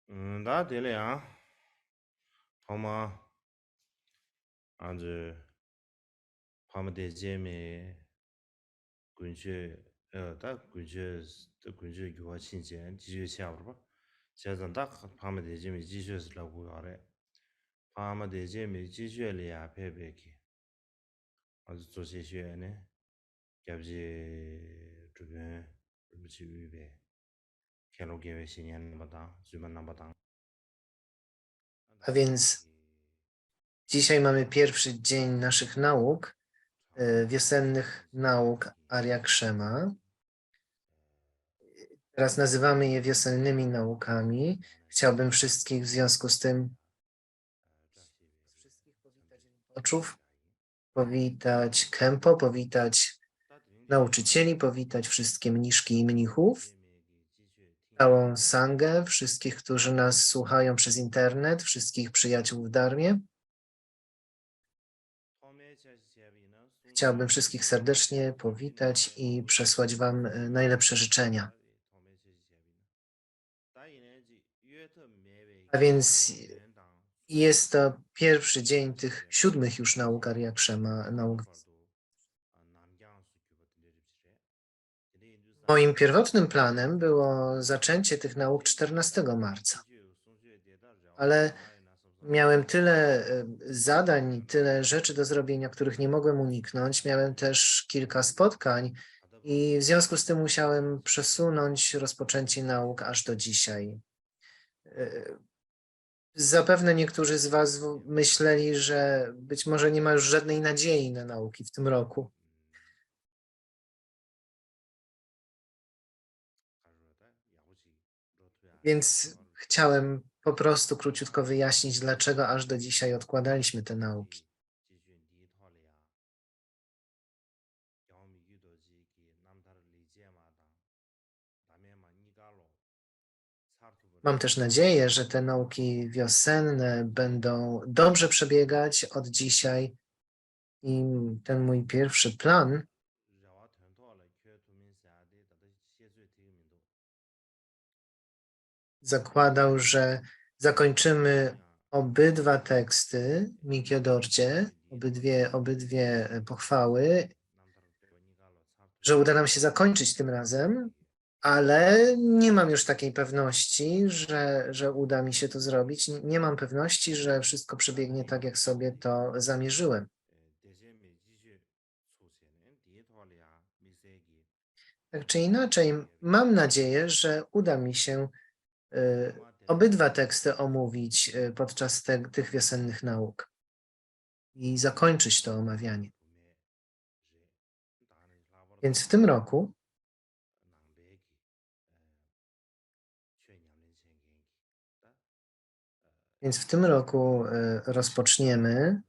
다 되려야 파마 아주 파마데 제메 군주 다 군주 또 군주 교화 신전 지주 시합으로 제가 파마데 제메 지주스라고 하래 파마데 제메 지주엘이야 페베기 아주 조세시에네 갑지 주변 루치 위베 캐로게베 신년 마다 주만 남바당 A więc dzisiaj mamy pierwszy dzień naszych nauk, wiosennych nauk Arya Krzema. Teraz nazywamy je wiosennymi naukami. Chciałbym wszystkich w związku z tym powitać Rinpoczów, powitać Kempo, powitać nauczycieli, powitać wszystkie mniszki i mnichów, całą sangę, wszystkich, którzy nas słuchają przez internet, wszystkich przyjaciół w Dharmie. Chciałbym wszystkich serdecznie powitać i przesłać Wam najlepsze życzenia. A więc jest to pierwszy dzień tych 7 już nauk Arya Krzema, nauk. Moim pierwotnym planem było zaczęcie tych nauk 14 marca, ale miałem tyle zadań, tyle rzeczy do zrobienia, których nie mogłem uniknąć. Miałem też kilka spotkań i w związku z tym musiałem przesunąć rozpoczęcie nauk aż do dzisiaj. Zapewne niektórzy z Was myśleli, że być może nie ma już żadnej nadziei na nauki w tym roku. Więc chciałem po prostu króciutko wyjaśnić, dlaczego aż do dzisiaj odkładaliśmy te nauki. Mam też nadzieję, że te nauki wiosenne będą dobrze przebiegać od dzisiaj i ten mój pierwszy plan zakładał, że zakończymy obydwa teksty Mikkyo Dorje, obydwie pochwały, że uda nam się zakończyć tym razem, ale nie mam już takiej pewności, że uda mi się to zrobić. Nie mam pewności, że wszystko przebiegnie tak, jak sobie to zamierzyłem. Tak czy inaczej, mam nadzieję, że uda mi się obydwa teksty omówić podczas tych wiosennych nauk i zakończyć to omawianie. Więc w tym roku rozpoczniemy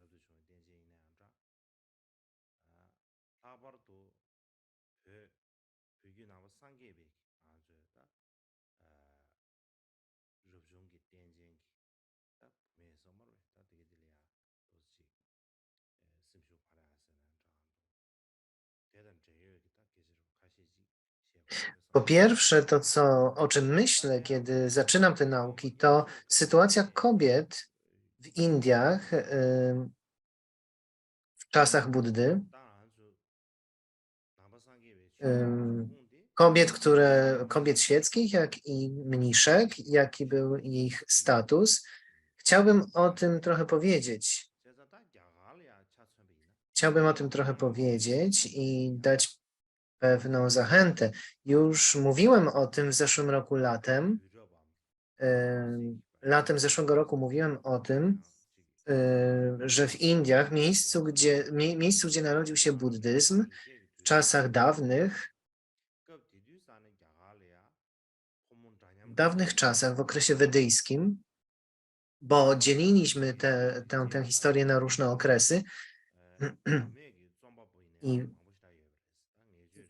po pierwsze, o czym myślę, kiedy zaczynam te nauki, to sytuacja kobiet w Indiach w czasach Buddy. Kobiet świeckich, jak i mniszek, jaki był ich status. Chciałbym o tym trochę powiedzieć. Chciałbym o tym trochę powiedzieć i dać pewną zachętę. Już mówiłem o tym w zeszłym roku latem. Latem zeszłego roku mówiłem o tym, że w Indiach, miejscu, gdzie narodził się buddyzm, w czasach dawnych czasach, w okresie wedyjskim, bo dzieliliśmy tę historię na różne okresy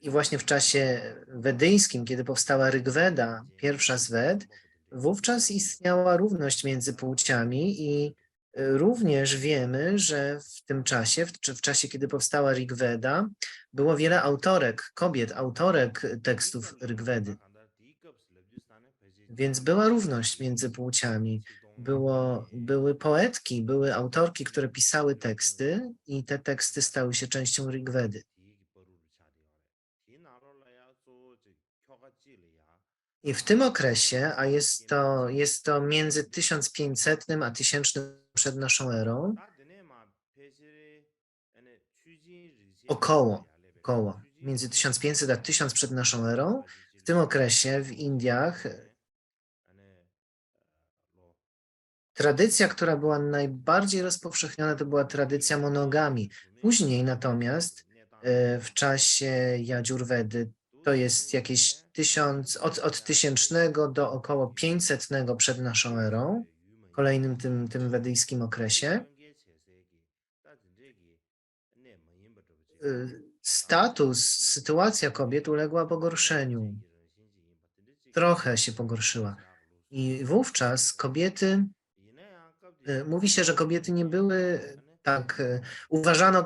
i właśnie w czasie wedyjskim, kiedy powstała Rigveda, pierwsza z Ved, wówczas istniała równość między płciami i również wiemy, że w tym czasie, w czasie, kiedy powstała Rigveda, było wiele kobiet, autorek tekstów Rigvedy. Więc była równość między płciami. Były poetki, były autorki, które pisały teksty i te teksty stały się częścią Rigvedy. I w tym okresie, a jest to między 1500 a 1000 przed naszą erą, około, między 1500 a 1000 przed naszą erą, w tym okresie w Indiach tradycja, która była najbardziej rozpowszechniona, to była tradycja monogami. Później natomiast w czasie Jadżurwedy, to jest jakieś od 1000 do około 500 przed naszą erą, kolejnym tym wedyjskim okresie, sytuacja kobiet uległa pogorszeniu. Trochę się pogorszyła. I wówczas kobiety, mówi się, że kobiety nie były tak, uważano,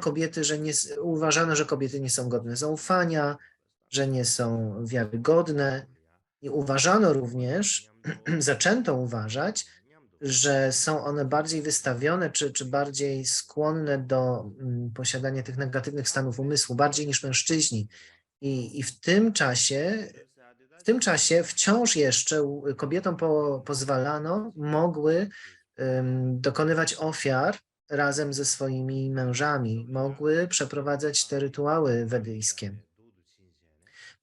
że kobiety nie są godne zaufania, że nie są wiarygodne i uważano również, zaczęto uważać, że są one bardziej wystawione, czy bardziej skłonne do posiadania tych negatywnych stanów umysłu, bardziej niż mężczyźni. I w tym czasie wciąż jeszcze kobietom pozwalano, mogły dokonywać ofiar razem ze swoimi mężami, mogły przeprowadzać te rytuały wedyjskie.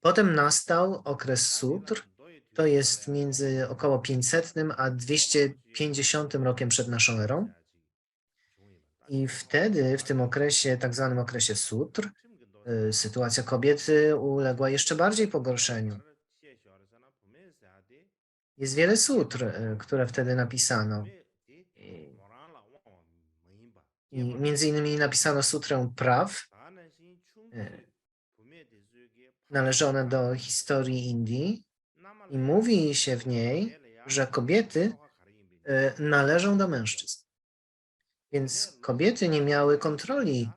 Potem nastał okres sutr, to jest między około 500 a 250 rokiem przed naszą erą. I wtedy, w tym okresie, tak zwanym okresie sutr, sytuacja kobiety uległa jeszcze bardziej pogorszeniu. Jest wiele sutr, które wtedy napisano. I między innymi napisano sutrę praw. Należy ona do historii Indii i mówi się w niej, że kobiety należą do mężczyzn. Więc kobiety nie miały kontroli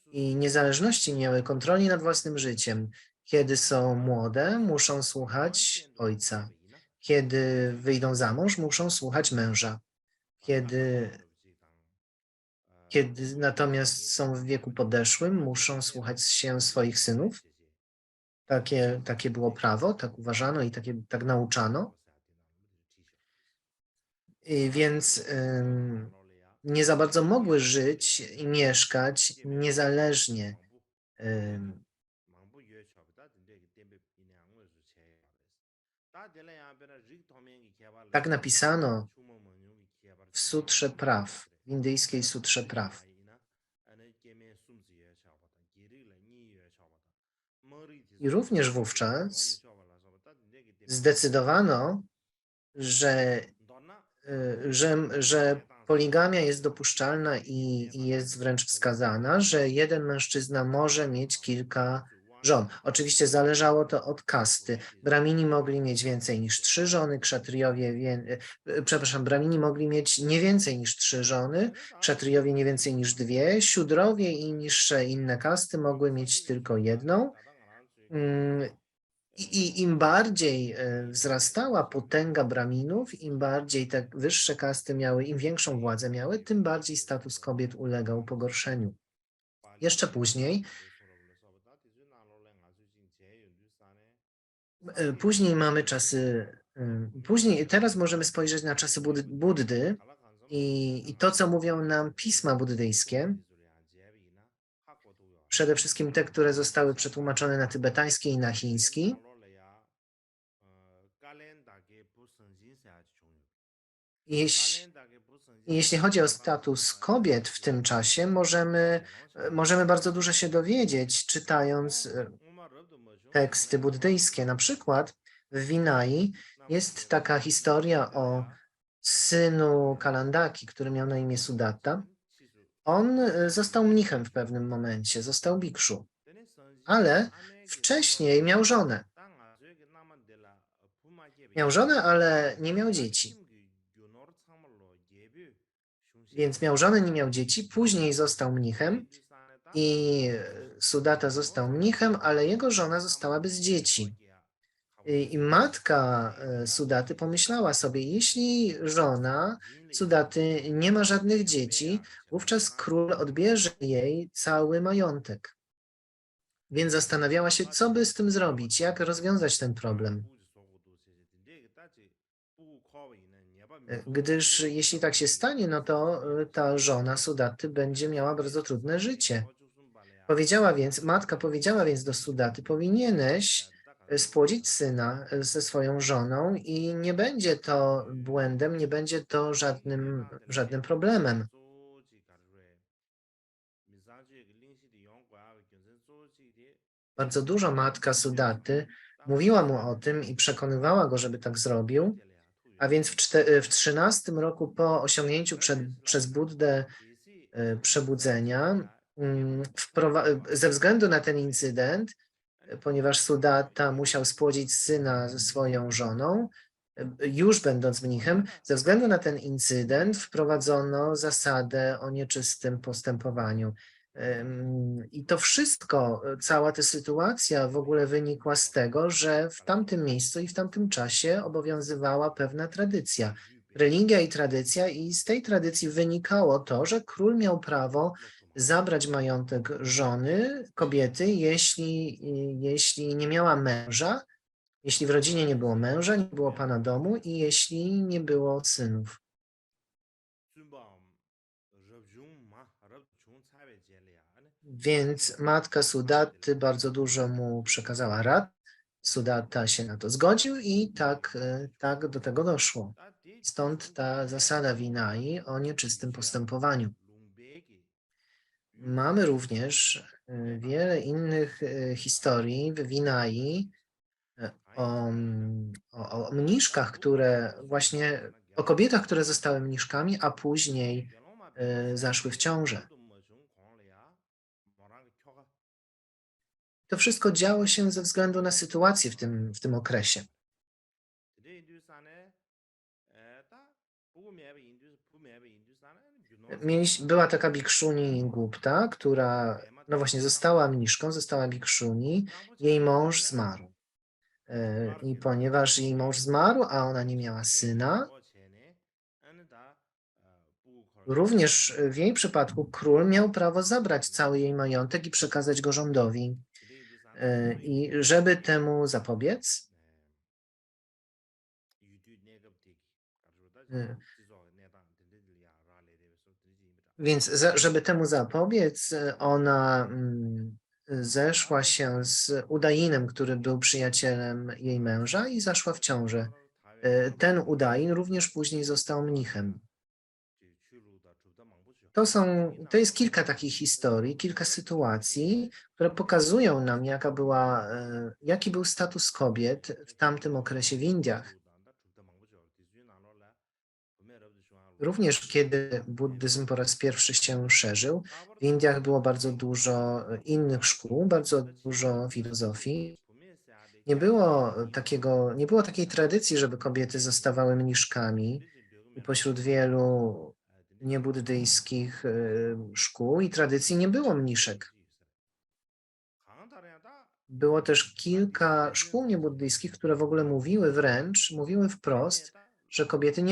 i niezależności, nie miały kontroli nad własnym życiem. Kiedy są młode, muszą słuchać ojca. Kiedy wyjdą za mąż, muszą słuchać męża. Kiedy natomiast są w wieku podeszłym, muszą słuchać się swoich synów. Takie było prawo, tak uważano i tak nauczano. I więc nie za bardzo mogły żyć i mieszkać niezależnie. Tak napisano w Sutrze Praw, w indyjskiej Sutrze Praw. I również wówczas zdecydowano, że poligamia jest dopuszczalna i jest wręcz wskazana, że jeden mężczyzna może mieć kilka żon. Oczywiście zależało to od kasty. Bramini mogli mieć więcej niż 3 żony, bramini mogli mieć nie więcej niż 3 żony, kszatrijowie nie więcej niż 2, siudrowie i niższe inne kasty mogły mieć tylko jedną. I im bardziej wzrastała potęga braminów, im bardziej te wyższe kasty miały, im większą władzę miały, tym bardziej status kobiet ulegał pogorszeniu. Jeszcze później mamy czasy, teraz możemy spojrzeć na czasy Buddy i to, co mówią nam pisma buddyjskie, przede wszystkim te, które zostały przetłumaczone na tybetański i na chiński. Jeśli chodzi o status kobiet w tym czasie, możemy bardzo dużo się dowiedzieć, czytając teksty buddyjskie. Na przykład w Vinai jest taka historia o synu Kalandaki, który miał na imię Sudatta. On został mnichem w pewnym momencie, został bikszu, ale wcześniej miał żonę. Miał żonę, ale nie miał dzieci. Więc miał żonę, nie miał dzieci, później został mnichem i Sudatta został mnichem, ale jego żona została bez dzieci. I matka Sudaty pomyślała sobie, jeśli żona Sudaty nie ma żadnych dzieci, wówczas król odbierze jej cały majątek. Więc zastanawiała się, co by z tym zrobić, jak rozwiązać ten problem. Gdyż jeśli tak się stanie, no to ta żona Sudaty będzie miała bardzo trudne życie. Matka powiedziała więc do Sudaty, powinieneś spłodzić syna ze swoją żoną i nie będzie to błędem, nie będzie to żadnym problemem. Bardzo dużo matka Sudaty mówiła mu o tym i przekonywała go, żeby tak zrobił, a więc w 13 roku po osiągnięciu przez Buddę przebudzenia, ze względu na ten incydent, ponieważ Sudatta musiał spłodzić syna ze swoją żoną, już będąc mnichem, ze względu na ten incydent wprowadzono zasadę o nieczystym postępowaniu. I to wszystko, cała ta sytuacja w ogóle wynikła z tego, że w tamtym miejscu i w tamtym czasie obowiązywała pewna tradycja, religia i tradycja, i z tej tradycji wynikało to, że król miał prawo zabrać majątek żony, kobiety, jeśli nie miała męża, jeśli w rodzinie nie było męża, nie było pana domu i jeśli nie było synów. Więc matka Sudaty bardzo dużo mu przekazała rad. Sudatta się na to zgodził i tak do tego doszło. Stąd ta zasada Vinai o nieczystym postępowaniu. Mamy również wiele innych historii w Vinai o mniszkach, o kobietach, które zostały mniszkami, a później zaszły w ciążę. To wszystko działo się ze względu na sytuację w tym okresie. Była taka Bikshuni Gupta, która no właśnie została mniszką, została Bikshuni, jej mąż zmarł. I ponieważ jej mąż zmarł, a ona nie miała syna, również w jej przypadku król miał prawo zabrać cały jej majątek i przekazać go rządowi. I żeby temu zapobiec, ona zeszła się z Udainem, który był przyjacielem jej męża i zaszła w ciążę. Ten Udain również później został mnichem. To jest kilka takich historii, kilka sytuacji, które pokazują nam, jaki był status kobiet w tamtym okresie w Indiach. Również kiedy buddyzm po raz pierwszy się szerzył, w Indiach było bardzo dużo innych szkół, bardzo dużo filozofii. Nie było takiej tradycji, żeby kobiety zostawały mniszkami i pośród wielu niebuddyjskich szkół i tradycji nie było mniszek. Było też kilka szkół niebuddyjskich, które w ogóle mówiły wprost, że kobiety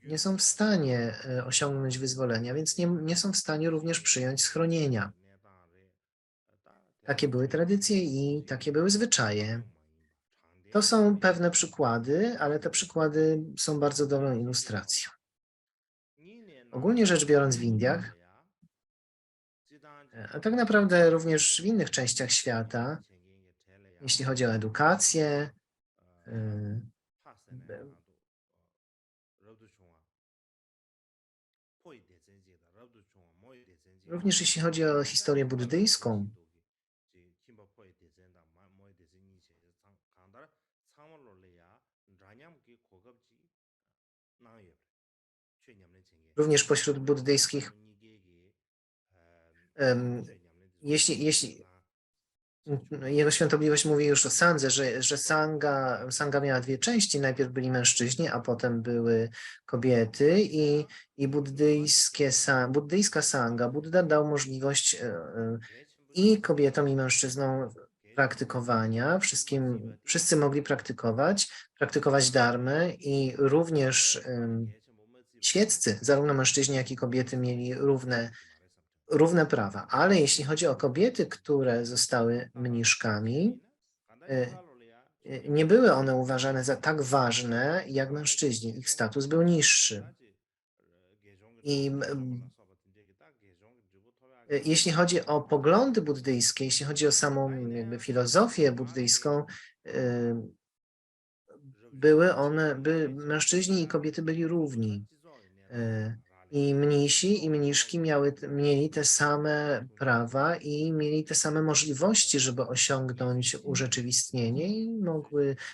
nie są w stanie osiągnąć wyzwolenia, więc nie są w stanie również przyjąć schronienia. Takie były tradycje i takie były zwyczaje. To są pewne przykłady, ale te przykłady są bardzo dobrą ilustracją. Ogólnie rzecz biorąc w Indiach, a tak naprawdę również w innych częściach świata, jeśli chodzi o edukację, również jeśli chodzi o historię buddyjską, również pośród buddyjskich, jeśli jego świątobliwość mówi już o sandze, że sanga miała dwie części. Najpierw byli mężczyźni, a potem były kobiety i buddyjska sanga. Buddha dał możliwość i kobietom, i mężczyznom praktykowania, wszyscy mogli praktykować dharmę i również świeccy, zarówno mężczyźni, jak i kobiety mieli równe prawa. Ale jeśli chodzi o kobiety, które zostały mniszkami, nie były one uważane za tak ważne jak mężczyźni. Ich status był niższy. I jeśli chodzi o poglądy buddyjskie, jeśli chodzi o samą jakby filozofię buddyjską, mężczyźni i kobiety byli równi. I mnisi i mniszki mieli te same prawa i mieli te same możliwości, żeby osiągnąć urzeczywistnienie i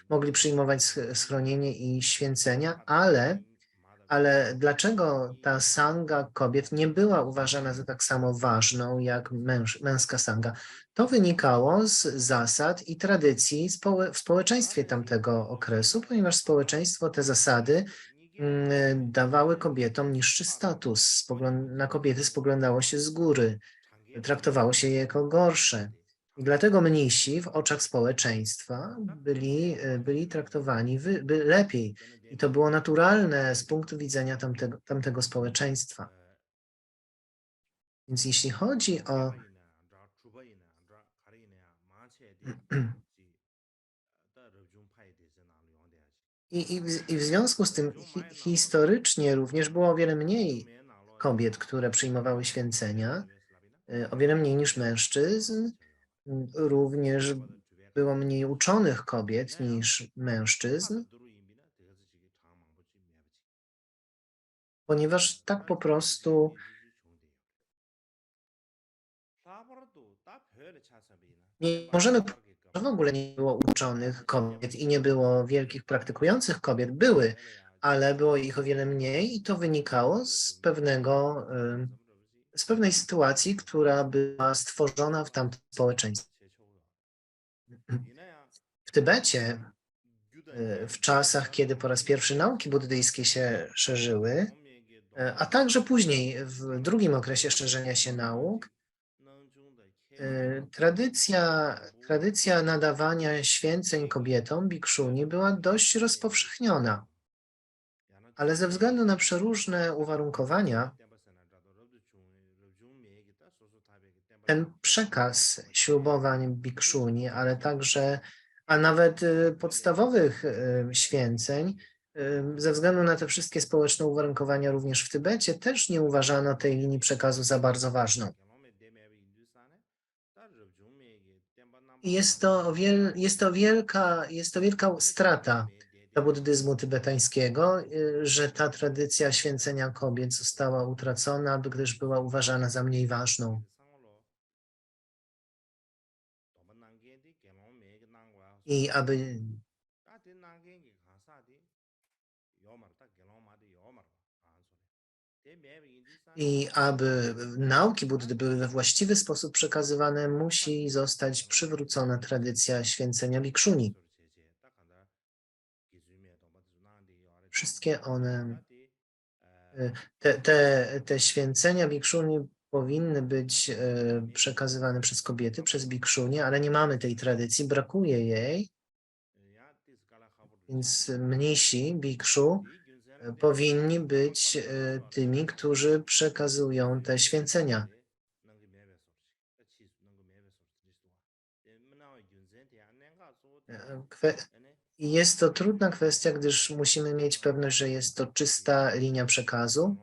mogli przyjmować schronienie i święcenia, ale dlaczego ta sanga kobiet nie była uważana za tak samo ważną jak męska sanga? To wynikało z zasad i tradycji w społeczeństwie tamtego okresu, ponieważ społeczeństwo te zasady dawały kobietom niższy status. Na kobiety spoglądało się z góry, traktowało się je jako gorsze. I dlatego mnisi w oczach społeczeństwa byli traktowani lepiej. I to było naturalne z punktu widzenia tamtego społeczeństwa. Więc jeśli chodzi o I w związku z tym historycznie również było o wiele mniej kobiet, które przyjmowały święcenia, o wiele mniej niż mężczyzn. Również było mniej uczonych kobiet niż mężczyzn, ponieważ tak po prostu nie możemy, że w ogóle nie było uczonych kobiet i nie było wielkich praktykujących kobiet. Były, ale było ich o wiele mniej i to wynikało z pewnej sytuacji, która była stworzona w tamtym społeczeństwie. W Tybecie, w czasach, kiedy po raz pierwszy nauki buddyjskie się szerzyły, a także później, w drugim okresie szerzenia się nauk, tradycja nadawania święceń kobietom, bikszuni, była dość rozpowszechniona. Ale ze względu na przeróżne uwarunkowania, ten przekaz ślubowań bikszuni, ale także, a nawet podstawowych święceń, ze względu na te wszystkie społeczne uwarunkowania również w Tybecie, też nie uważano tej linii przekazu za bardzo ważną. I jest to wielka strata dla buddyzmu tybetańskiego, że ta tradycja święcenia kobiet została utracona, gdyż była uważana za mniej ważną. I aby nauki Buddy były we właściwy sposób przekazywane, musi zostać przywrócona tradycja święcenia bikszuni. Wszystkie one, te święcenia bikszuni powinny być przekazywane przez kobiety, przez bikszuni, ale nie mamy tej tradycji, brakuje jej. Więc mnisi, bikszu, powinni być tymi, którzy przekazują te święcenia. I jest to trudna kwestia, gdyż musimy mieć pewność, że jest to czysta linia przekazu,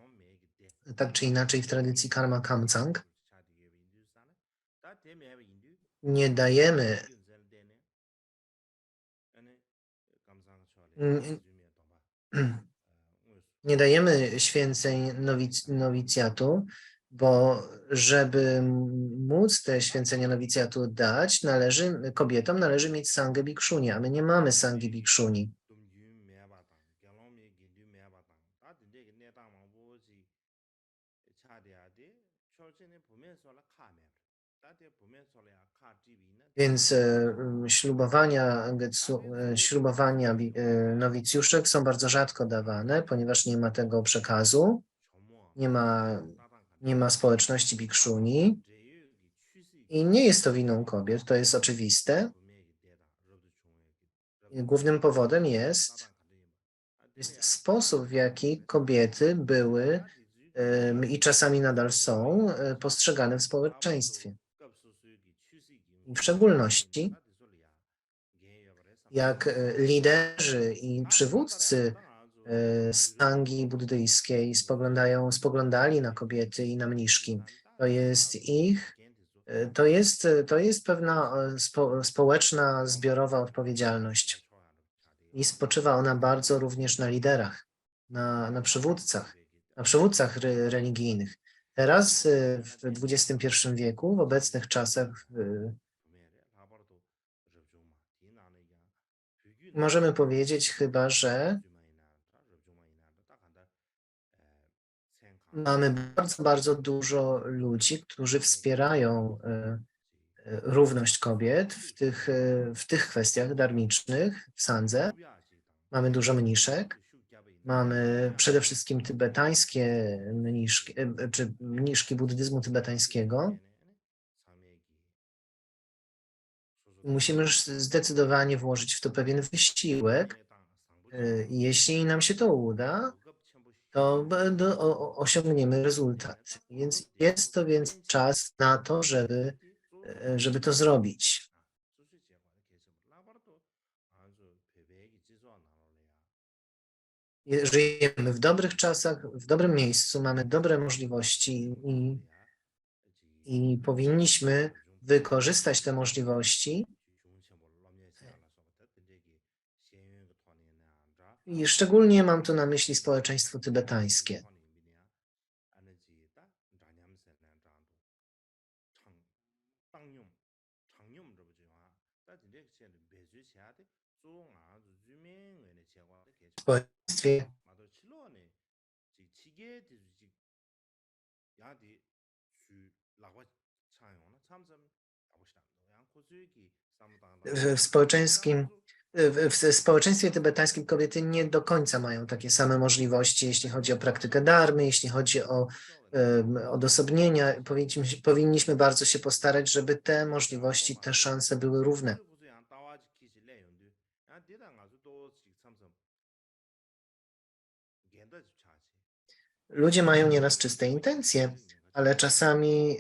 tak czy inaczej w tradycji Karma Kamcang. Nie dajemy święceń nowicjatu, bo żeby móc te święcenia nowicjatu dać, kobietom należy mieć sangę bikszuni, a my nie mamy sangi bikszuni. Więc ślubowania nowicjuszek są bardzo rzadko dawane, ponieważ nie ma tego przekazu, nie ma społeczności bikszuni I nie jest to winą kobiet, to jest oczywiste. Głównym powodem jest sposób, w jaki kobiety były i czasami nadal są postrzegane w społeczeństwie. I w szczególności jak liderzy i przywódcy sangi buddyjskiej spoglądali na kobiety i na mniszki. To jest pewna społeczna, zbiorowa odpowiedzialność. I spoczywa ona bardzo również na liderach, na przywódcach religijnych. Teraz w XXI wieku, w obecnych czasach, możemy powiedzieć chyba, że mamy bardzo, bardzo dużo ludzi, którzy wspierają równość kobiet w tych kwestiach darmicznych w sandze. Mamy dużo mniszek. Mamy przede wszystkim tybetańskie mniszki, czy mniszki buddyzmu tybetańskiego. Musimy już zdecydowanie włożyć w to pewien wysiłek. Jeśli nam się to uda, to osiągniemy rezultat. Więc jest to więc czas na to, żeby to zrobić. Żyjemy w dobrych czasach, w dobrym miejscu, mamy dobre możliwości i powinniśmy wykorzystać te możliwości. I szczególnie mam tu na myśli społeczeństwo tybetańskie. W społeczeństwie w społeczeńskim w społeczeństwie tybetańskim kobiety nie do końca mają takie same możliwości, jeśli chodzi o praktykę dharmy, jeśli chodzi o odosobnienia. Powinniśmy bardzo się postarać, żeby te możliwości, te szanse były równe. Ludzie mają nieraz czyste intencje, ale czasami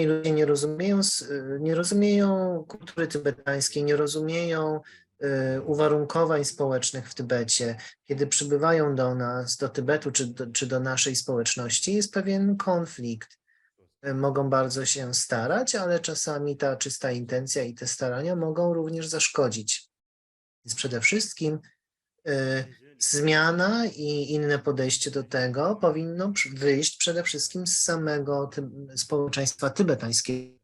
ludzie nie rozumieją kultury tybetańskiej, nie rozumieją uwarunkowań społecznych w Tybecie. Kiedy przybywają do nas, do Tybetu czy do naszej społeczności, jest pewien konflikt. Mogą bardzo się starać, ale czasami ta czysta intencja i te starania mogą również zaszkodzić. Więc przede wszystkim zmiana i inne podejście do tego powinno wyjść przede wszystkim z samego społeczeństwa tybetańskiego.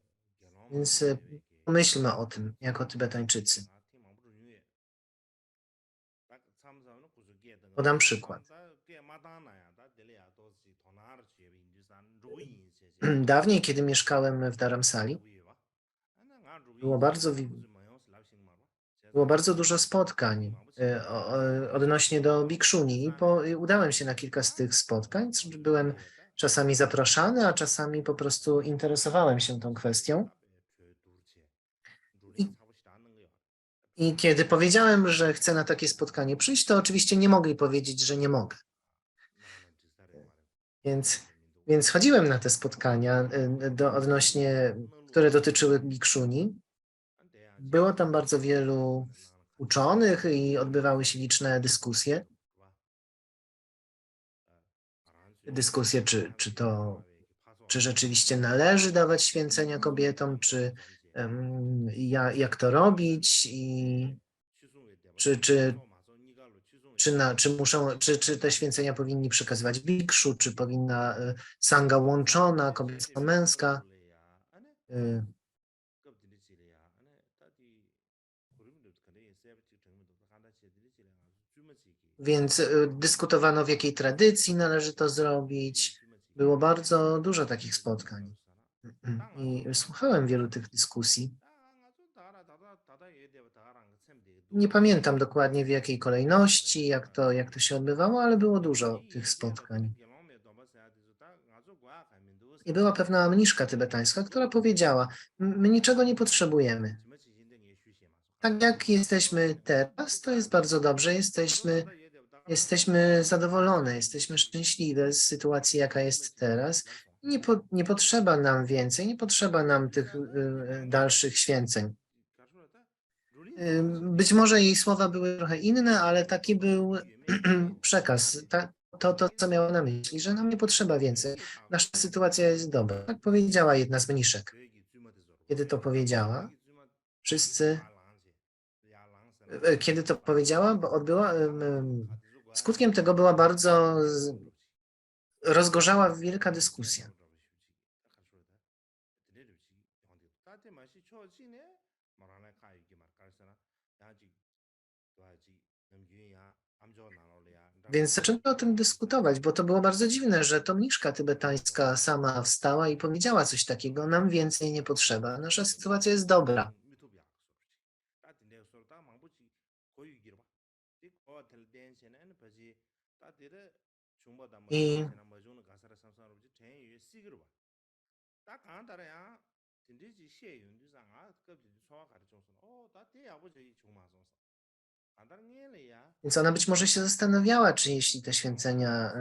Więc pomyślmy o tym jako Tybetańczycy. Podam przykład. Dawniej, kiedy mieszkałem w Dharamsali, było bardzo dużo spotkań odnośnie do Bikshuni i udałem się na kilka z tych spotkań. Byłem czasami zapraszany, a czasami po prostu interesowałem się tą kwestią. I kiedy powiedziałem, że chcę na takie spotkanie przyjść, to oczywiście nie mogli powiedzieć, że nie mogę. Więc chodziłem na te spotkania które dotyczyły Bikshuni. Było tam bardzo wielu uczonych i odbywały się liczne dyskusje. Czy rzeczywiście należy dawać święcenia kobietom, jak to robić i czy te święcenia powinni przekazywać bikszu, czy powinna sanga łączona, kobieco-męska. Więc dyskutowano, w jakiej tradycji należy to zrobić. Było bardzo dużo takich spotkań. I słuchałem wielu tych dyskusji. Nie pamiętam dokładnie w jakiej kolejności, jak to się odbywało, ale było dużo tych spotkań. I była pewna mniszka tybetańska, która powiedziała: My niczego nie potrzebujemy. Tak jak jesteśmy teraz, to jest bardzo dobrze, jesteśmy zadowolone, jesteśmy szczęśliwe z sytuacji, jaka jest teraz. Nie potrzeba nam więcej, nie potrzeba nam tych dalszych święceń. Być może jej słowa były trochę inne, ale taki był przekaz. To, co miała na myśli, że nam nie potrzeba więcej. Nasza sytuacja jest dobra. Tak powiedziała jedna z mniszek. Kiedy to powiedziała, wszyscy, kiedy to powiedziała, bo skutkiem tego była bardzo rozgorzała wielka dyskusja. Więc zaczęto o tym dyskutować, bo to było bardzo dziwne, że to mniszka tybetańska sama wstała i powiedziała coś takiego: nam więcej nie potrzeba, nasza sytuacja jest dobra. I więc ona być może się zastanawiała, czy jeśli te święcenia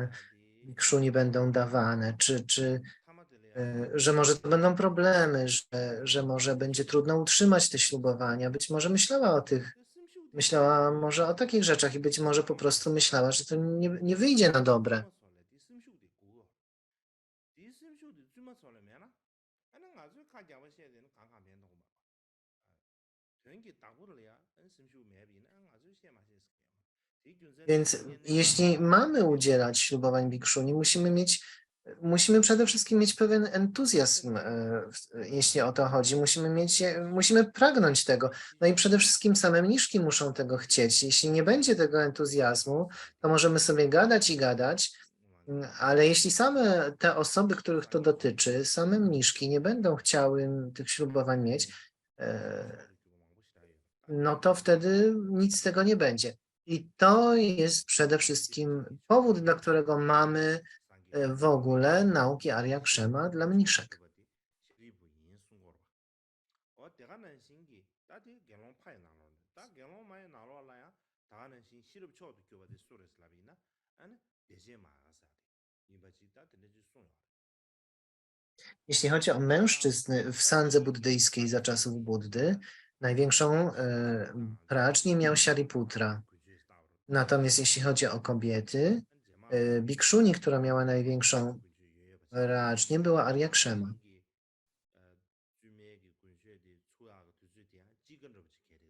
Bikszu nie będą dawane, że może to będą problemy, że może będzie trudno utrzymać te ślubowania. Być może myślała może o takich rzeczach i być może po prostu myślała, że to nie wyjdzie na dobre. Więc jeśli mamy udzielać ślubowań Bikszuni, musimy przede wszystkim mieć pewien entuzjazm, jeśli o to chodzi. Musimy pragnąć tego. No i przede wszystkim same mniszki muszą tego chcieć. Jeśli nie będzie tego entuzjazmu, to możemy sobie gadać i gadać, ale jeśli same te osoby, których to dotyczy, same mniszki nie będą chciały tych ślubowań mieć, no to wtedy nic z tego nie będzie. I to jest przede wszystkim powód, dla którego mamy w ogóle nauki Arya Krzema dla mniszek. Jeśli chodzi o mężczyzn w sandze buddyjskiej za czasów Buddy, największą pracznię miał Shariputra. Natomiast jeśli chodzi o kobiety, Bikshuni, która miała największą pracznię, była Arya Krzema.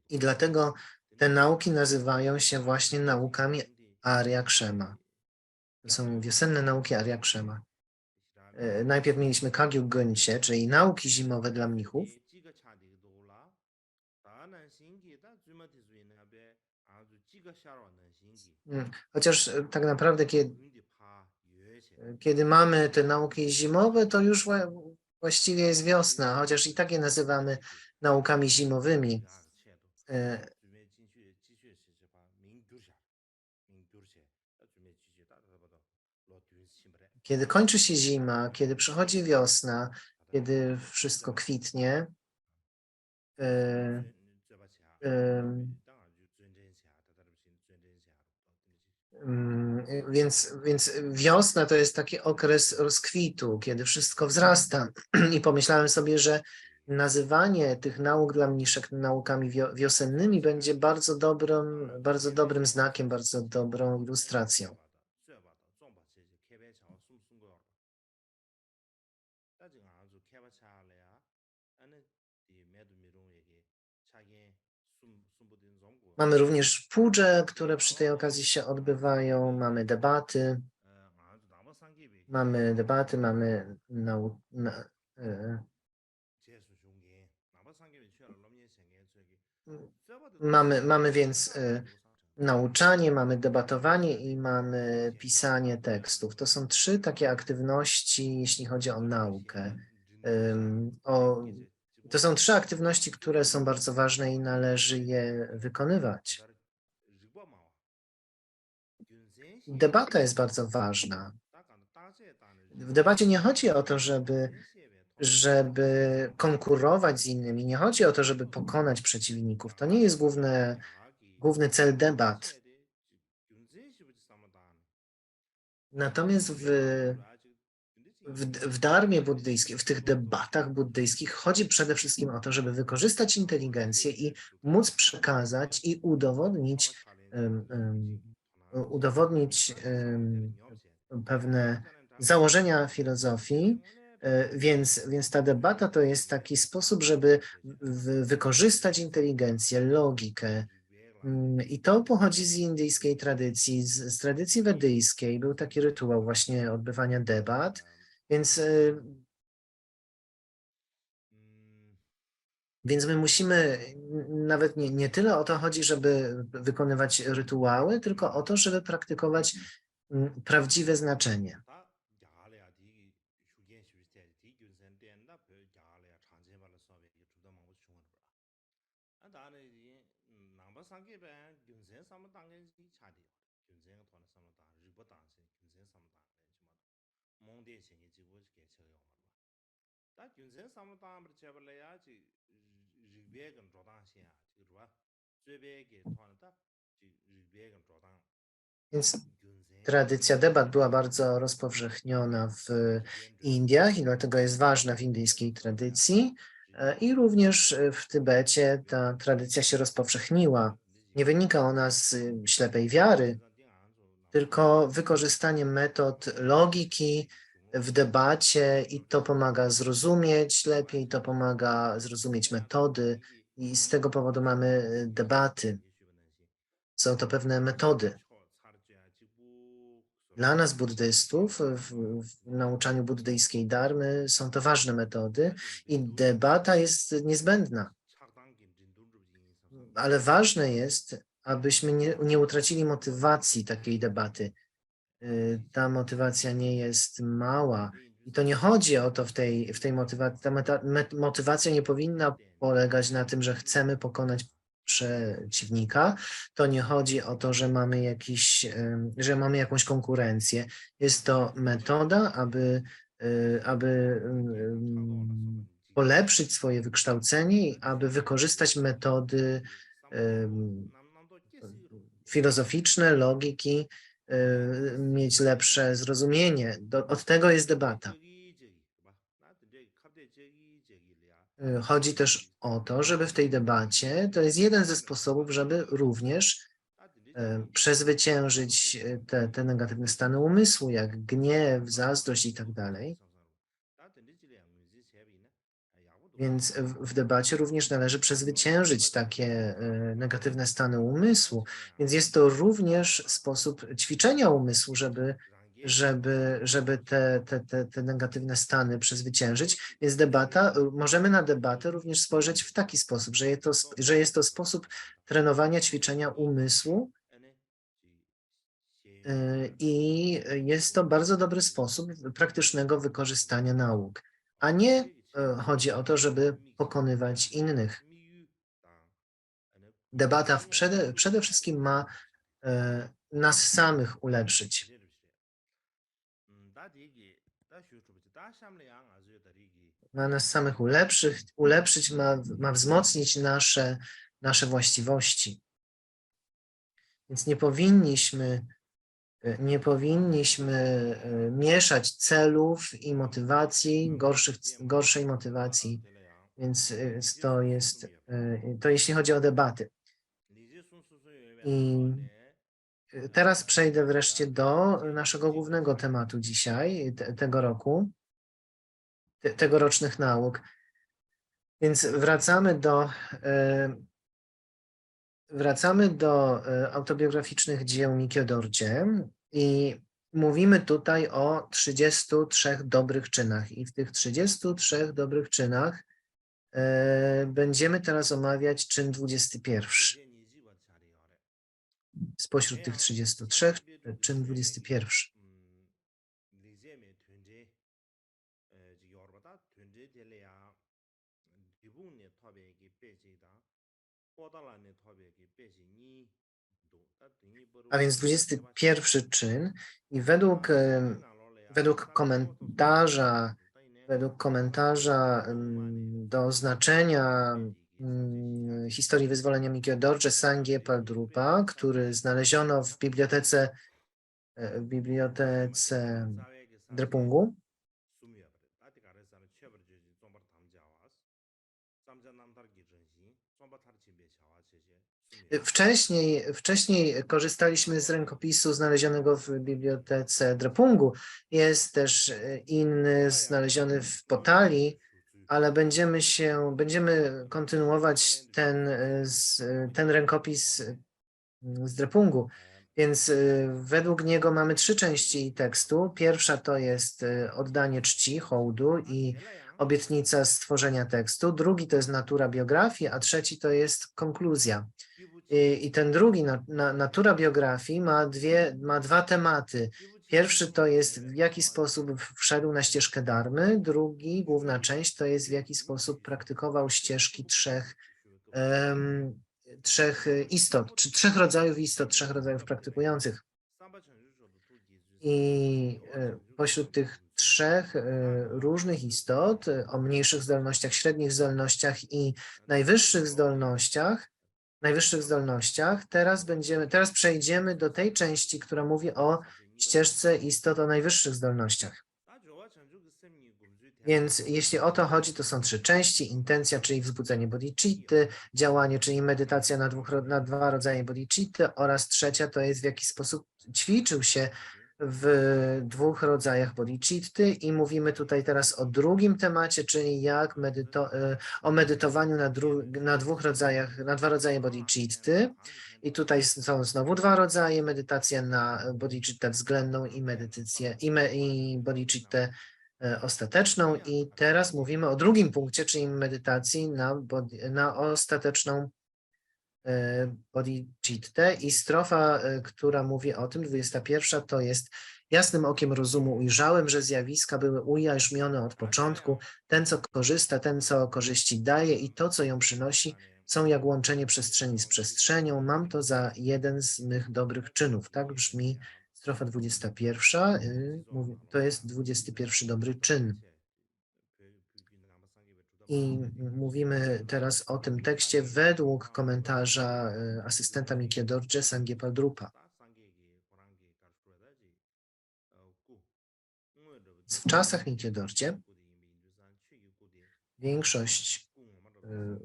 I dlatego te nauki nazywają się właśnie naukami Arya Krzema. To są wiosenne nauki Arya Krzema. Najpierw mieliśmy Kagyu Gönche, czyli nauki zimowe dla mnichów. Chociaż tak naprawdę, kiedy mamy te nauki zimowe, to już właściwie jest wiosna, chociaż i tak je nazywamy naukami zimowymi. Kiedy kończy się zima, kiedy przychodzi wiosna, kiedy wszystko kwitnie, więc wiosna to jest taki okres rozkwitu, kiedy wszystko wzrasta. I pomyślałem sobie, że nazywanie tych nauk dla mniszek naukami wiosennymi będzie bardzo dobrym znakiem, bardzo dobrą ilustracją. Mamy również pudże, które przy tej okazji się odbywają, mamy debaty, mamy więc nauczanie, mamy debatowanie i mamy pisanie tekstów. To są 3 takie aktywności, jeśli chodzi o naukę. To są 3 aktywności, które są bardzo ważne i należy je wykonywać. Debata jest bardzo ważna. W debacie nie chodzi o to, żeby konkurować z innymi, nie chodzi o to, żeby pokonać przeciwników. To nie jest główny cel debat. Natomiast w dharmie buddyjskiej, w tych debatach buddyjskich chodzi przede wszystkim o to, żeby wykorzystać inteligencję i móc przekazać i udowodnić pewne założenia filozofii, więc ta debata to jest taki sposób, żeby wykorzystać inteligencję, logikę. I to pochodzi z indyjskiej tradycji, z tradycji wedyjskiej. Był taki rytuał właśnie odbywania debat, więc my musimy, nawet nie tyle o to chodzi, żeby wykonywać rytuały, tylko o to, żeby praktykować prawdziwe znaczenie. Więc tradycja debat była bardzo rozpowszechniona w Indiach i dlatego jest ważna w indyjskiej tradycji. I również w Tybecie ta tradycja się rozpowszechniła. Nie wynika ona z ślepej wiary, tylko wykorzystanie metod logiki w debacie i to pomaga zrozumieć lepiej, to pomaga zrozumieć metody i z tego powodu mamy debaty. Są to pewne metody. Dla nas, buddystów, w nauczaniu buddyjskiej dharmy są to ważne metody i debata jest niezbędna. Ale ważne jest, abyśmy nie utracili motywacji takiej debaty. Ta motywacja nie jest mała. I to nie chodzi o to w tej motywacji. Ta motywacja nie powinna polegać na tym, że chcemy pokonać przeciwnika. To nie chodzi o to, że mamy jakąś konkurencję. Jest to metoda, aby polepszyć swoje wykształcenie i aby wykorzystać metody filozoficzne, logiki, mieć lepsze zrozumienie. Od tego jest debata. Chodzi też o to, żeby w tej debacie, to jest jeden ze sposobów, żeby również przezwyciężyć te negatywne stany umysłu, jak gniew, zazdrość i tak dalej. Więc w debacie również należy przezwyciężyć takie negatywne stany umysłu. Więc jest to również sposób ćwiczenia umysłu, żeby te negatywne stany przezwyciężyć. Więc możemy na debatę również spojrzeć w taki sposób, że jest to sposób trenowania, ćwiczenia umysłu i jest to bardzo dobry sposób praktycznego wykorzystania nauk, a nie chodzi o to, żeby pokonywać innych. Debata przede wszystkim ma nas samych ulepszyć. Ma nas samych ulepszyć, ma wzmocnić nasze właściwości. Więc nie powinniśmy mieszać celów i motywacji, gorszej motywacji. Więc to jeśli chodzi o debaty. I teraz przejdę wreszcie do naszego głównego tematu dzisiaj, tego roku, tegorocznych nauk. Więc wracamy do autobiograficznych dzieł Mikio Dorje i mówimy tutaj o 33 dobrych czynach. I w tych 33 dobrych czynach będziemy teraz omawiać czyn 21. Spośród tych 33 czyn 21. A więc 21 czyn i według komentarza do znaczenia historii wyzwolenia Mikio Dorje Sangye Paldrupa, który znaleziono w bibliotece Drepungu. Wcześniej korzystaliśmy z rękopisu znalezionego w bibliotece Drepungu. Jest też inny znaleziony w Potali, ale będziemy kontynuować ten rękopis z Drepungu. Więc według niego mamy 3 części tekstu. Pierwsza to jest oddanie czci, hołdu i obietnica stworzenia tekstu. Drugi to jest natura biografii, a trzeci to jest konkluzja. I ten drugi, natura biografii, ma 2 tematy. Pierwszy to jest, w jaki sposób wszedł na ścieżkę Dharmy. Drugi, główna część, to jest, w jaki sposób praktykował ścieżki trzech istot, czy 3 rodzajów istot, 3 rodzajów praktykujących. I pośród tych 3 różnych istot, o mniejszych zdolnościach, średnich zdolnościach i najwyższych zdolnościach, teraz przejdziemy do tej części, która mówi o ścieżce istot o najwyższych zdolnościach. Więc jeśli o to chodzi, to są 3 części. Intencja, czyli wzbudzenie bodhicitty, działanie, czyli medytacja na 2 rodzaje bodhicitty oraz trzecia to jest, w jaki sposób ćwiczył się w 2 rodzajach bodhicitty i mówimy tutaj teraz o drugim temacie, czyli jak o medytowaniu na 2 rodzaje bodhicitty. I tutaj są znowu 2 rodzaje, medytacja na bodhicittę względną i i bodhicittę ostateczną. I teraz mówimy o drugim punkcie, czyli medytacji na ostateczną bodhicittę i strofa, która mówi o tym, 21, to jest: jasnym okiem rozumu ujrzałem, że zjawiska były ujarzmione od początku. Ten, co korzysta, ten, co korzyści daje i to, co ją przynosi, są jak łączenie przestrzeni z przestrzenią. Mam to za jeden z mych dobrych czynów. Tak brzmi strofa 21. To jest 21 dobry czyn. I mówimy teraz o tym tekście według komentarza asystenta Mikio Dorje Sangye Paldrupa. W czasach Mikio Dorje większość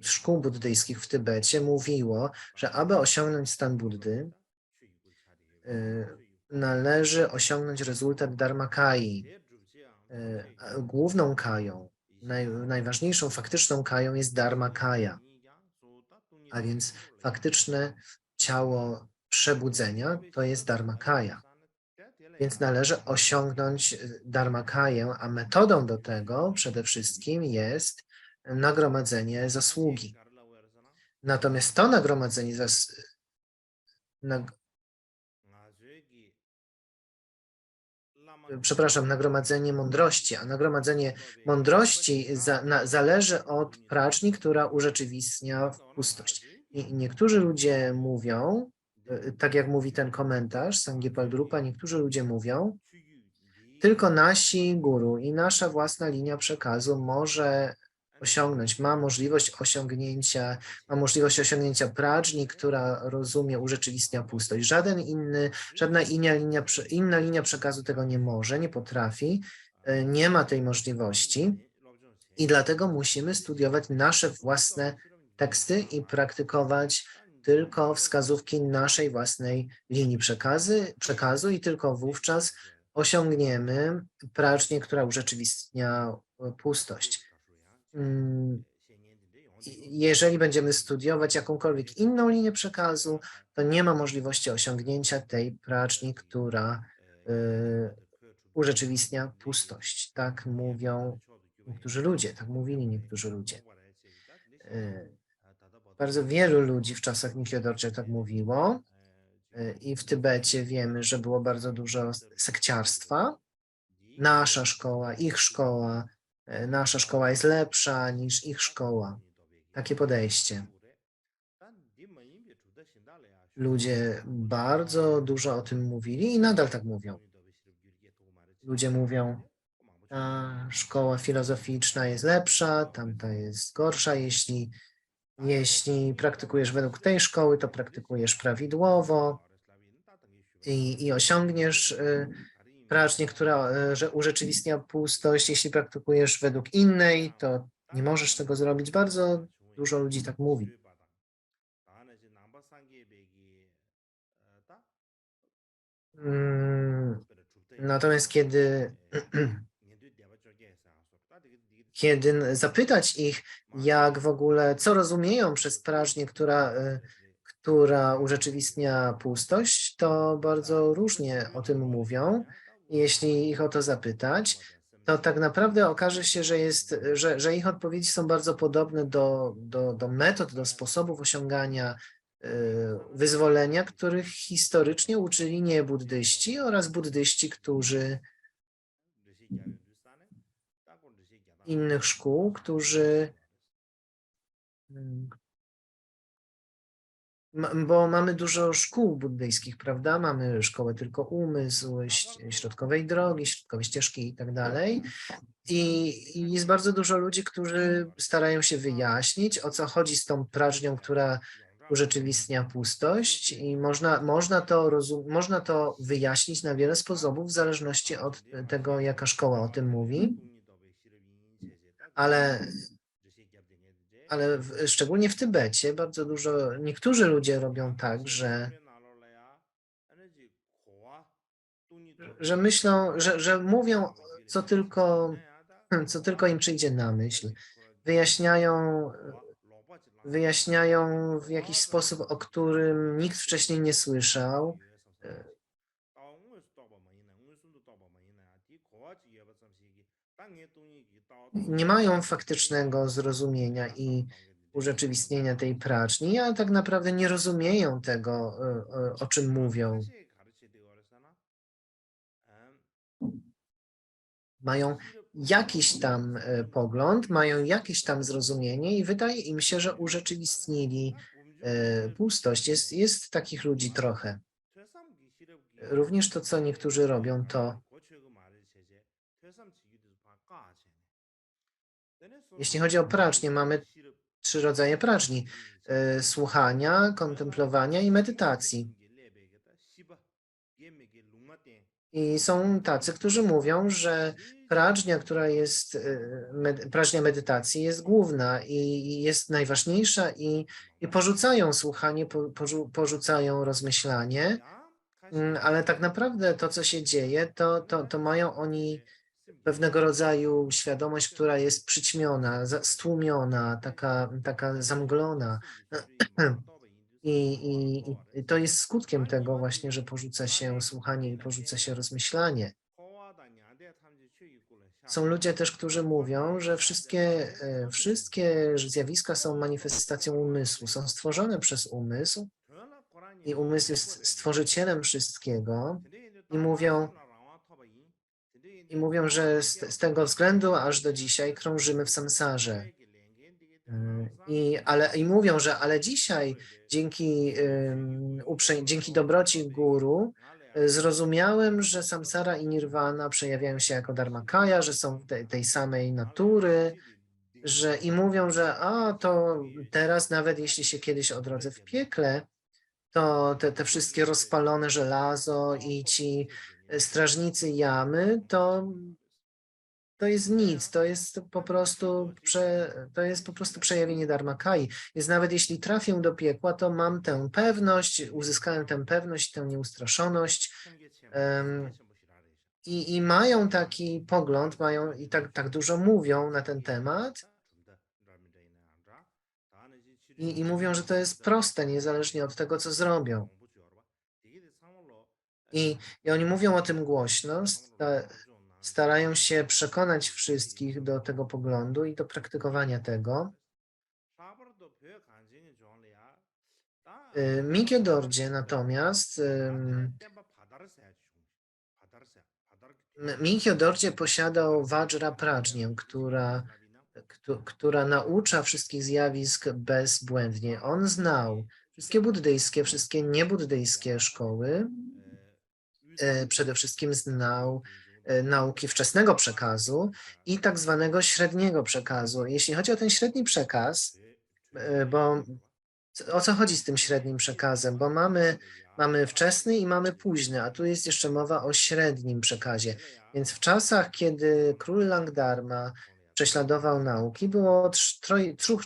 szkół buddyjskich w Tybecie mówiło, że aby osiągnąć stan Buddy, należy osiągnąć rezultat Dharmakai. Główną kają, najważniejszą faktyczną kają jest Dharmakaya, a więc faktyczne ciało przebudzenia to jest Dharmakaya. Więc należy osiągnąć Dharmakaję, a metodą do tego przede wszystkim jest nagromadzenie zasługi. Natomiast to nagromadzenie nagromadzenie mądrości, a nagromadzenie mądrości zależy od praczni, która urzeczywistnia pustość. I niektórzy ludzie mówią, tak jak mówi ten komentarz Sangye Paldrupa, niektórzy ludzie mówią, tylko nasi guru i nasza własna linia przekazu ma możliwość osiągnięcia pradżni, która rozumie, urzeczywistnia pustość. Żadna inna linia przekazu tego nie może, nie potrafi, nie ma tej możliwości i dlatego musimy studiować nasze własne teksty i praktykować tylko wskazówki naszej własnej linii przekazu i tylko wówczas osiągniemy pradżnię, która urzeczywistnia pustość. Jeżeli będziemy studiować jakąkolwiek inną linię przekazu, to nie ma możliwości osiągnięcia tej pradżni, która urzeczywistnia pustość. Tak mówią niektórzy ludzie, tak mówili niektórzy ludzie. Bardzo wielu ludzi w czasach Mikio Dorje tak mówiło i w Tybecie wiemy, że było bardzo dużo sekciarstwa. Nasza szkoła, ich szkoła, nasza szkoła jest lepsza niż ich szkoła. Takie podejście. Ludzie bardzo dużo o tym mówili i nadal tak mówią. Ludzie mówią, ta szkoła filozoficzna jest lepsza, tamta jest gorsza. Jeśli praktykujesz według tej szkoły, to praktykujesz prawidłowo i osiągniesz prażnię, która że urzeczywistnia pustość. Jeśli praktykujesz według innej, to nie możesz tego zrobić. Bardzo dużo ludzi tak mówi. Mm, Natomiast kiedy zapytać ich, jak w ogóle, co rozumieją przez prażnię, która urzeczywistnia pustość, to bardzo różnie o tym mówią. Jeśli ich o to zapytać, to tak naprawdę okaże się, że ich odpowiedzi są bardzo podobne do metod, do sposobów osiągania wyzwolenia, których historycznie uczyli niebuddyści oraz buddyści, innych szkół, mm, bo mamy dużo szkół buddyjskich, prawda? Mamy szkołę tylko umysł, środkowej drogi, środkowej ścieżki i tak dalej. I jest bardzo dużo ludzi, którzy starają się wyjaśnić, o co chodzi z tą prażnią, która urzeczywistnia pustość, i można to wyjaśnić na wiele sposobów, w zależności od tego, jaka szkoła o tym mówi, ale szczególnie w Tybecie bardzo niektórzy ludzie robią tak, że myślą, że mówią, co tylko, co tylko im przyjdzie na myśl. Wyjaśniają, wyjaśniają w jakiś sposób, o którym nikt wcześniej nie słyszał. Nie mają faktycznego zrozumienia i urzeczywistnienia tej praczni, ale tak naprawdę nie rozumieją tego, o czym mówią. Mają jakiś tam pogląd, mają jakieś tam zrozumienie i wydaje im się, że urzeczywistnili pustość. Jest takich ludzi trochę. Również to, co niektórzy robią, to jeśli chodzi o pracznię, mamy 3 rodzaje praczni: słuchania, kontemplowania i medytacji. I są tacy, którzy mówią, że prażnia, prażnia medytacji jest główna i jest najważniejsza, i porzucają słuchanie, porzucają rozmyślanie, ale tak naprawdę to, co się dzieje, to mają oni pewnego rodzaju świadomość, która jest przyćmiona, stłumiona, taka zamglona. I to jest skutkiem tego właśnie, że porzuca się słuchanie i porzuca się rozmyślanie. Są ludzie też, którzy mówią, że wszystkie zjawiska są manifestacją umysłu, są stworzone przez umysł i umysł jest stworzycielem wszystkiego, i mówią, że z tego względu aż do dzisiaj krążymy w samsarze. I mówią, że ale dzisiaj dzięki dobroci guru zrozumiałem, że samsara i nirvana przejawiają się jako dharmakaya, że są tej samej natury, i mówią, że to teraz, nawet jeśli się kiedyś odrodzę w piekle, to te wszystkie rozpalone żelazo i ci strażnicy jamy, to jest nic, to jest po prostu przejawienie dharmakai. Więc nawet jeśli trafię do piekła, to mam tę pewność, uzyskałem tę pewność, tę nieustraszoność. I mają taki pogląd, i tak dużo mówią na ten temat, i mówią, że to jest proste, niezależnie od tego, co zrobią. I oni mówią o tym głośno, starają się przekonać wszystkich do tego poglądu i do praktykowania tego. Mikio Dorje natomiast, Mikio Dorje posiadał Vajra Prajnię, która naucza wszystkich zjawisk bezbłędnie. On znał wszystkie buddyjskie, wszystkie niebuddyjskie szkoły. Przede wszystkim znał nauki wczesnego przekazu i tak zwanego średniego przekazu. Jeśli chodzi o ten średni przekaz, bo o co chodzi z tym średnim przekazem? Bo mamy wczesny i mamy późny, a tu jest jeszcze mowa o średnim przekazie. Więc w czasach, kiedy król Langdarma prześladował nauki, było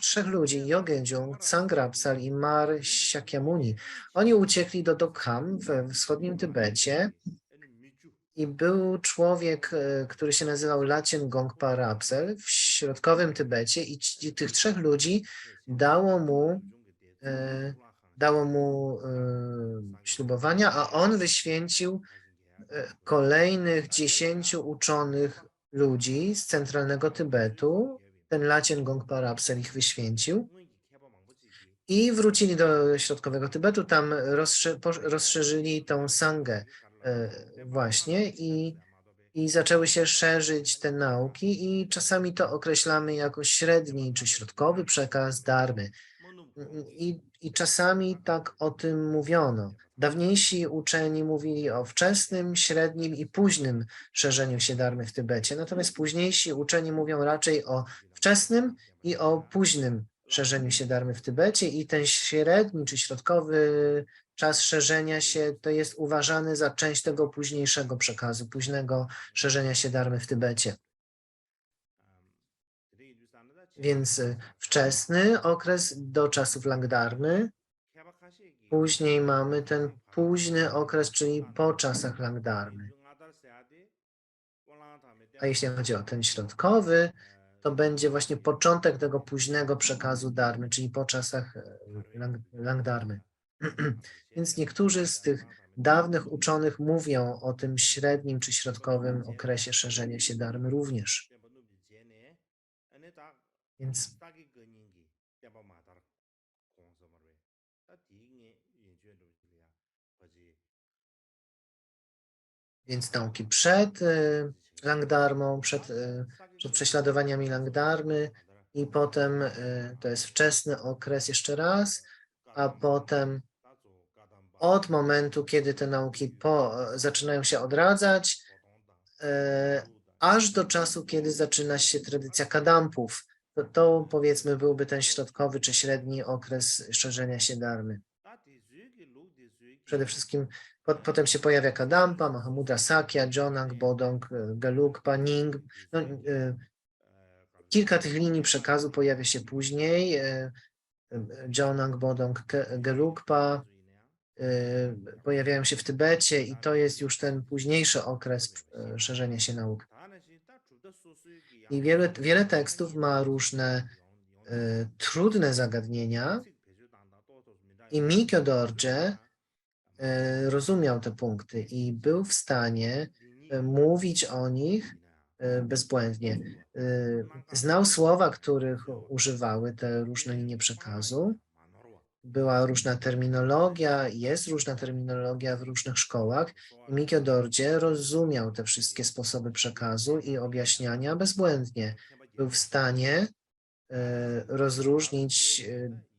trzech ludzi, Yogyenjung, Tsang-Rabsal i Mar Shakyamuni. Oni uciekli do Dokham we wschodnim Tybecie i był człowiek, który się nazywał Lacien Gongpa Rabsel w środkowym Tybecie i tych trzech ludzi dało mu ślubowania, a on wyświęcił kolejnych 10 uczonych ludzi z centralnego Tybetu. Ten Lacien Gongpa Rabsel ich wyświęcił i wrócili do środkowego Tybetu. Tam rozszerzyli tą sangę właśnie i zaczęły się szerzyć te nauki i czasami to określamy jako średni czy środkowy przekaz dharmy. I czasami tak o tym mówiono. Dawniejsi uczeni mówili o wczesnym, średnim i późnym szerzeniu się dharmy w Tybecie, natomiast późniejsi uczeni mówią raczej o wczesnym i o późnym szerzeniu się dharmy w Tybecie i ten średni czy środkowy czas szerzenia się to jest uważany za część tego późniejszego przekazu, późnego szerzenia się dharmy w Tybecie. Więc wczesny okres do czasów Langdarmy, później mamy ten późny okres, czyli po czasach Langdarmy. A jeśli chodzi o ten środkowy, to będzie właśnie początek tego późnego przekazu dharmy, czyli po czasach Langdarmy. Więc niektórzy z tych dawnych uczonych mówią o tym średnim czy środkowym okresie szerzenia się dharmy również. Więc nauki przed Langdarmą, przed prześladowaniami Langdarmy i potem to jest wczesny okres jeszcze raz, a potem od momentu, kiedy te nauki zaczynają się odradzać, aż do czasu, kiedy zaczyna się tradycja Kadampów. To powiedzmy byłby ten środkowy czy średni okres szerzenia się dharmy. Przede wszystkim potem się pojawia Kadampa, Mahamudra Sakya, Jonang, Bodong, Gelugpa, Ning. Kilka tych linii przekazu pojawia się później. Jonang, Bodong, Gelugpa pojawiają się w Tybecie i to jest już ten późniejszy okres szerzenia się nauk. I wiele tekstów ma różne trudne zagadnienia i Mikyo Dorje rozumiał te punkty i był w stanie mówić o nich bezbłędnie. Znał słowa, których używały te różne linie przekazu. Była różna terminologia, jest różna terminologia w różnych szkołach. Mikyo Dorje rozumiał te wszystkie sposoby przekazu i objaśniania bezbłędnie. Był w stanie rozróżnić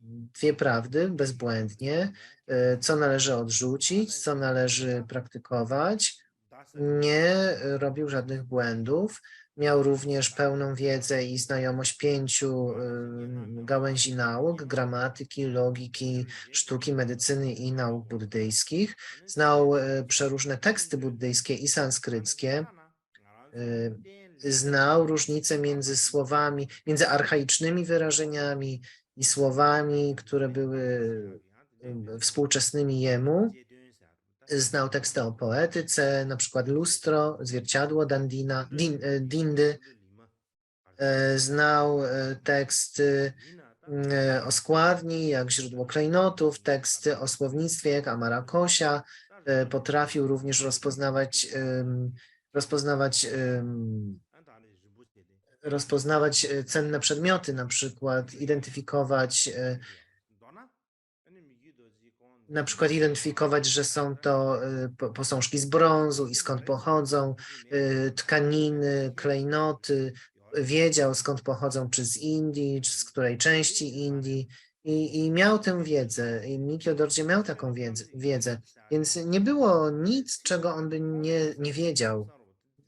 dwie prawdy bezbłędnie, co należy odrzucić, co należy praktykować. Nie robił żadnych błędów. Miał również pełną wiedzę i znajomość 5 gałęzi nauk, gramatyki, logiki, sztuki, medycyny i nauk buddyjskich. Znał przeróżne teksty buddyjskie i sanskryckie. Znał różnicę między słowami, między archaicznymi wyrażeniami i słowami, które były współczesnymi jemu. Znał teksty o poetyce, na przykład lustro, zwierciadło Dindy. Znał teksty o składni, jak źródło klejnotów, teksty o słownictwie, jak Amarakosia. Potrafił również rozpoznawać cenne przedmioty, na przykład identyfikować, że są to posążki z brązu i skąd pochodzą, tkaniny, klejnoty. Wiedział, skąd pochodzą, czy z Indii, czy z której części Indii. I miał tę wiedzę. I Mikyo Dorje miał taką wiedzę. Więc nie było nic, czego on by nie wiedział.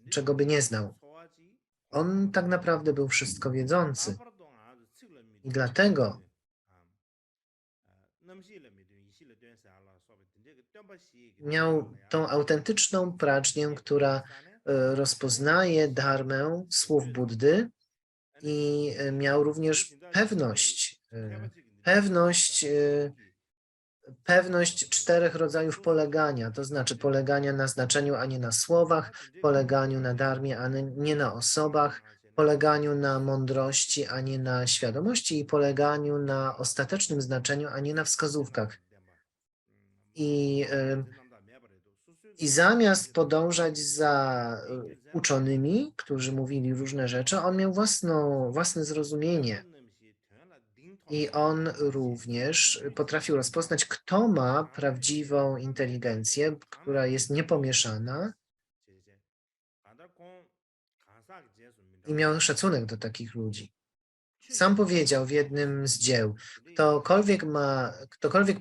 czego by nie znał. On tak naprawdę był wszystko wiedzący i dlatego miał tą autentyczną pracznię, która rozpoznaje dharmę słów Buddy i miał również pewność 4 rodzajów polegania, to znaczy polegania na znaczeniu, a nie na słowach, poleganiu na dharmie, a nie na osobach, poleganiu na mądrości, a nie na świadomości i poleganiu na ostatecznym znaczeniu, a nie na wskazówkach. I zamiast podążać za uczonymi, którzy mówili różne rzeczy, on miał własne zrozumienie. I on również potrafił rozpoznać, kto ma prawdziwą inteligencję, która jest niepomieszana, i miał szacunek do takich ludzi. Sam powiedział w jednym z dzieł, ktokolwiek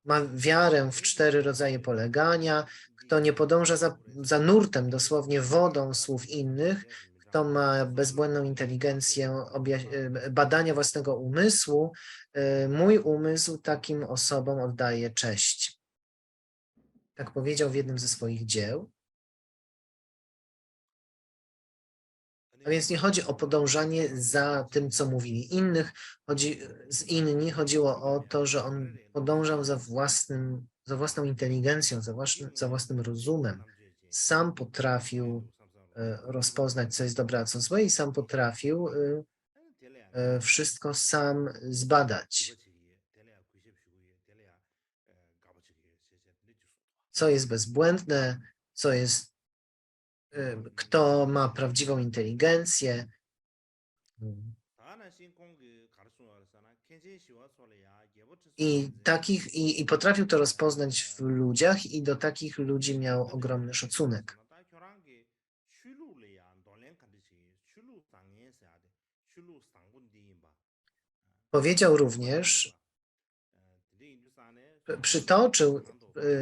ma wiarę w 4 rodzaje polegania, kto nie podąża za nurtem, dosłownie wodą słów innych, kto ma bezbłędną inteligencję badania własnego umysłu, mój umysł takim osobom oddaje cześć. Tak powiedział w jednym ze swoich dzieł. A więc nie chodzi o podążanie za tym, co mówili inni. Chodziło o to, że on podążał za własną inteligencją, za własnym rozumem. Sam potrafił rozpoznać, co jest dobre, a co złe, i sam potrafił wszystko sam zbadać. Co jest bezbłędne, kto ma prawdziwą inteligencję. I potrafił to rozpoznać w ludziach, i do takich ludzi miał ogromny szacunek. Powiedział również,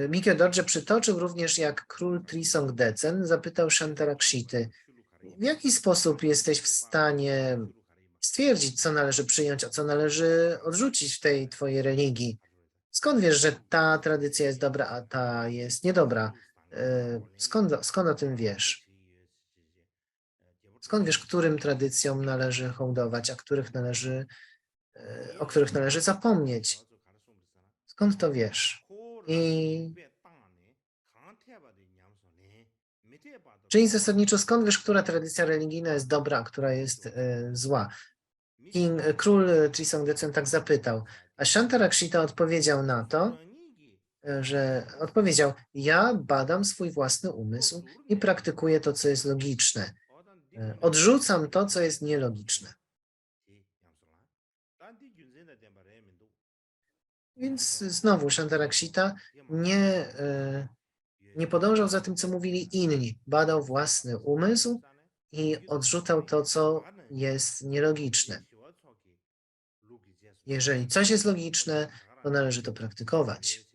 Mikio Dorje przytoczył również, jak król Trisong Detsen zapytał Shantarakshity, w jaki sposób jesteś w stanie stwierdzić, co należy przyjąć, a co należy odrzucić w tej twojej religii? Skąd wiesz, że ta tradycja jest dobra, a ta jest niedobra? Skąd o tym wiesz? Skąd wiesz, którym tradycjom należy hołdować, a o których należy zapomnieć? Skąd to wiesz? Czyli zasadniczo skąd wiesz, która tradycja religijna jest dobra, a która jest zła? Król Trisong Detsen tak zapytał, a Shantarakshita odpowiedział na to, że ja badam swój własny umysł i praktykuję to, co jest logiczne. Odrzucam to, co jest nielogiczne. Więc znowu Shantarakshita nie podążał za tym, co mówili inni. Badał własny umysł i odrzucał to, co jest nielogiczne. Jeżeli coś jest logiczne, to należy to praktykować.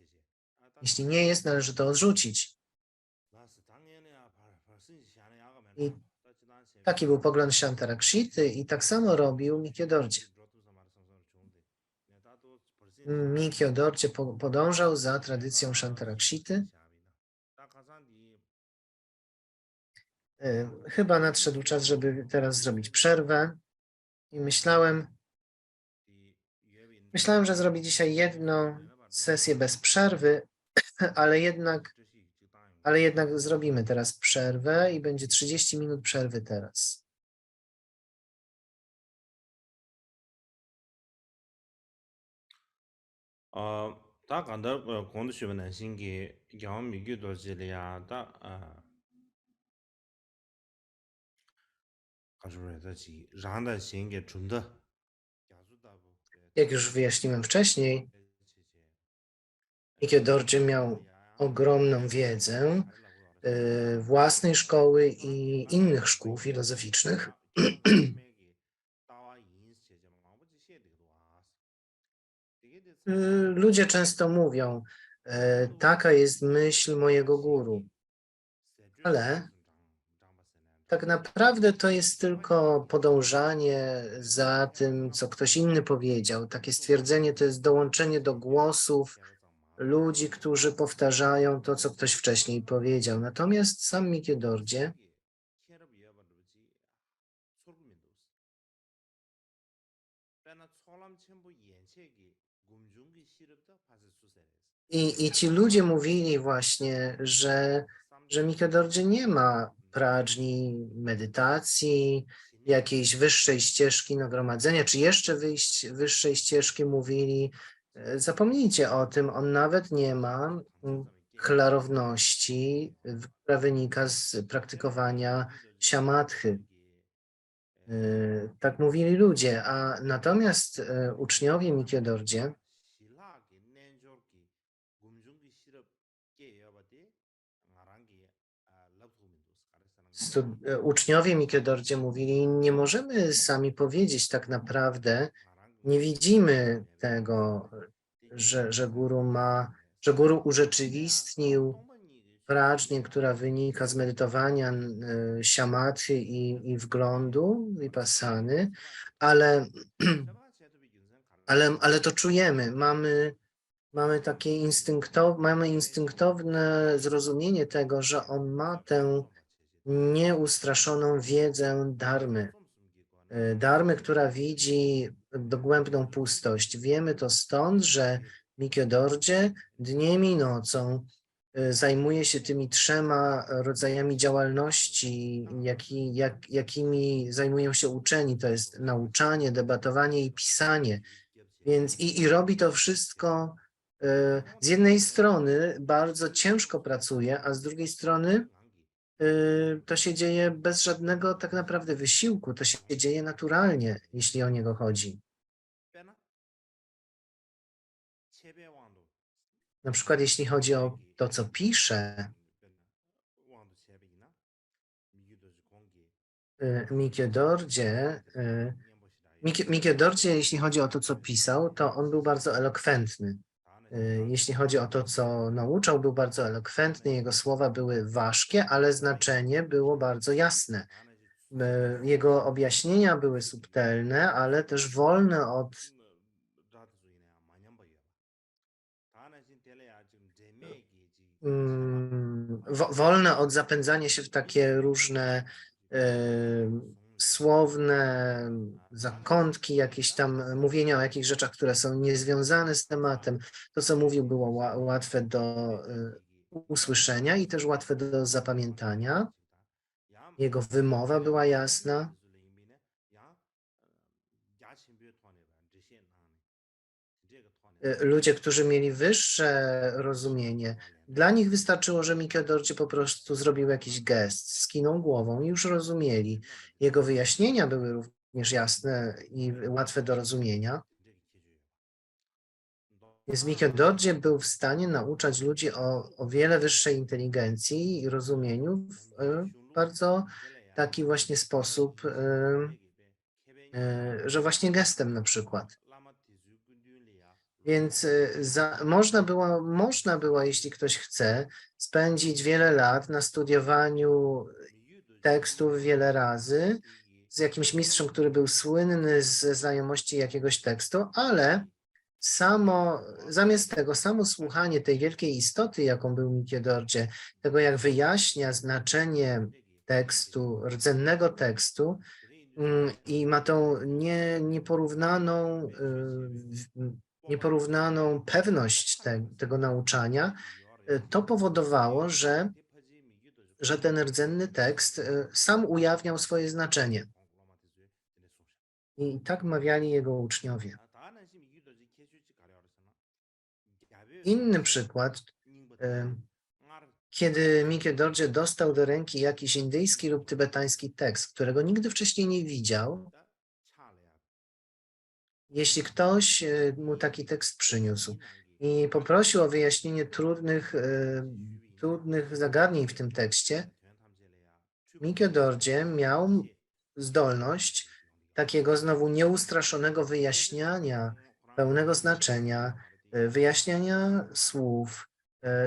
Jeśli nie jest, należy to odrzucić. I taki był pogląd Shantarakshity i tak samo robił Mikio Dorje. Mikio Dorje podążał za tradycją Shantarakshity. Chyba nadszedł czas, żeby teraz zrobić przerwę. I myślałem, że zrobię dzisiaj jedną sesję bez przerwy, ale jednak zrobimy teraz przerwę i będzie 30 minut przerwy teraz. 다 간다 공도 주변에 신기 경험 미규도 질이야 다 가주려다지 란다 신기 준다 Jak już wyjaśniłem wcześniej, Mikio Dorje miał ogromną wiedzę własnej szkoły i innych szkół filozoficznych. Ludzie często mówią, taka jest myśl mojego guru, ale tak naprawdę to jest tylko podążanie za tym, co ktoś inny powiedział. Takie stwierdzenie to jest dołączenie do głosów ludzi, którzy powtarzają to, co ktoś wcześniej powiedział. Natomiast sam Mikie Dorje i ci ludzie mówili właśnie, że Mikie Dorje nie ma prażni medytacji, jakiejś wyższej ścieżki nagromadzenia, czy jeszcze wyższej ścieżki mówili, zapomnijcie o tym, on nawet nie ma klarowności, która wynika z praktykowania siamatchy. Tak mówili ludzie, a natomiast uczniowie Mikie Dorje uczniowie Mikie Dorje mówili, nie możemy sami powiedzieć tak naprawdę, nie widzimy tego, że guru urzeczywistnił prażnię, która wynika z medytowania siamathy i wglądu, vipassany, ale, ale to czujemy, mamy takie mamy instynktowne zrozumienie tego, że on ma tę nieustraszoną wiedzę dharmy. Dharmy, która widzi dogłębną pustość. Wiemy to stąd, że Mikie Dorje dniem i nocą zajmuje się tymi 3 rodzajami działalności, jakimi zajmują się uczeni. To jest nauczanie, debatowanie i pisanie. Więc i robi to wszystko z jednej strony bardzo ciężko pracuje, a z drugiej strony to się dzieje bez żadnego tak naprawdę wysiłku, to się dzieje naturalnie, jeśli o niego chodzi. Na przykład jeśli chodzi o to, co pisze, Mikie Dorje, Mikie Dorje, jeśli chodzi o to, co pisał, to on był bardzo elokwentny. Jeśli chodzi o to, co nauczał, był bardzo elokwentny, jego słowa były ważkie, ale znaczenie było bardzo jasne. Jego objaśnienia były subtelne, ale też wolne wolne od zapędzania się w takie różne słowne zakątki, jakieś tam mówienia o jakichś rzeczach, które są niezwiązane z tematem. To, co mówił, było łatwe do usłyszenia i też łatwe do zapamiętania. Jego wymowa była jasna. Ludzie, którzy mieli wyższe rozumienie, dla nich wystarczyło, że Mikie Dorje po prostu zrobił jakiś gest, skinął głową i już rozumieli. Jego wyjaśnienia były również jasne i łatwe do rozumienia. Więc Mikie Dorje był w stanie nauczać ludzi o wiele wyższej inteligencji i rozumieniu w bardzo taki właśnie sposób, że właśnie gestem na przykład. Więc można było, jeśli ktoś chce, spędzić wiele lat na studiowaniu tekstów wiele razy z jakimś mistrzem, który był słynny ze znajomości jakiegoś tekstu, ale zamiast tego, samo słuchanie tej wielkiej istoty, jaką był Mikie Dorje, tego jak wyjaśnia znaczenie tekstu, rdzennego tekstu, i ma tą nieporównaną pewność tego nauczania, to powodowało, że ten rdzenny tekst sam ujawniał swoje znaczenie. I tak mawiali jego uczniowie. Inny przykład, kiedy Mikie Dorje dostał do ręki jakiś indyjski lub tybetański tekst, którego nigdy wcześniej nie widział, jeśli ktoś mu taki tekst przyniósł i poprosił o wyjaśnienie trudnych zagadnień w tym tekście, Mikie Dorje miał zdolność takiego znowu nieustraszonego wyjaśniania pełnego znaczenia, wyjaśniania słów,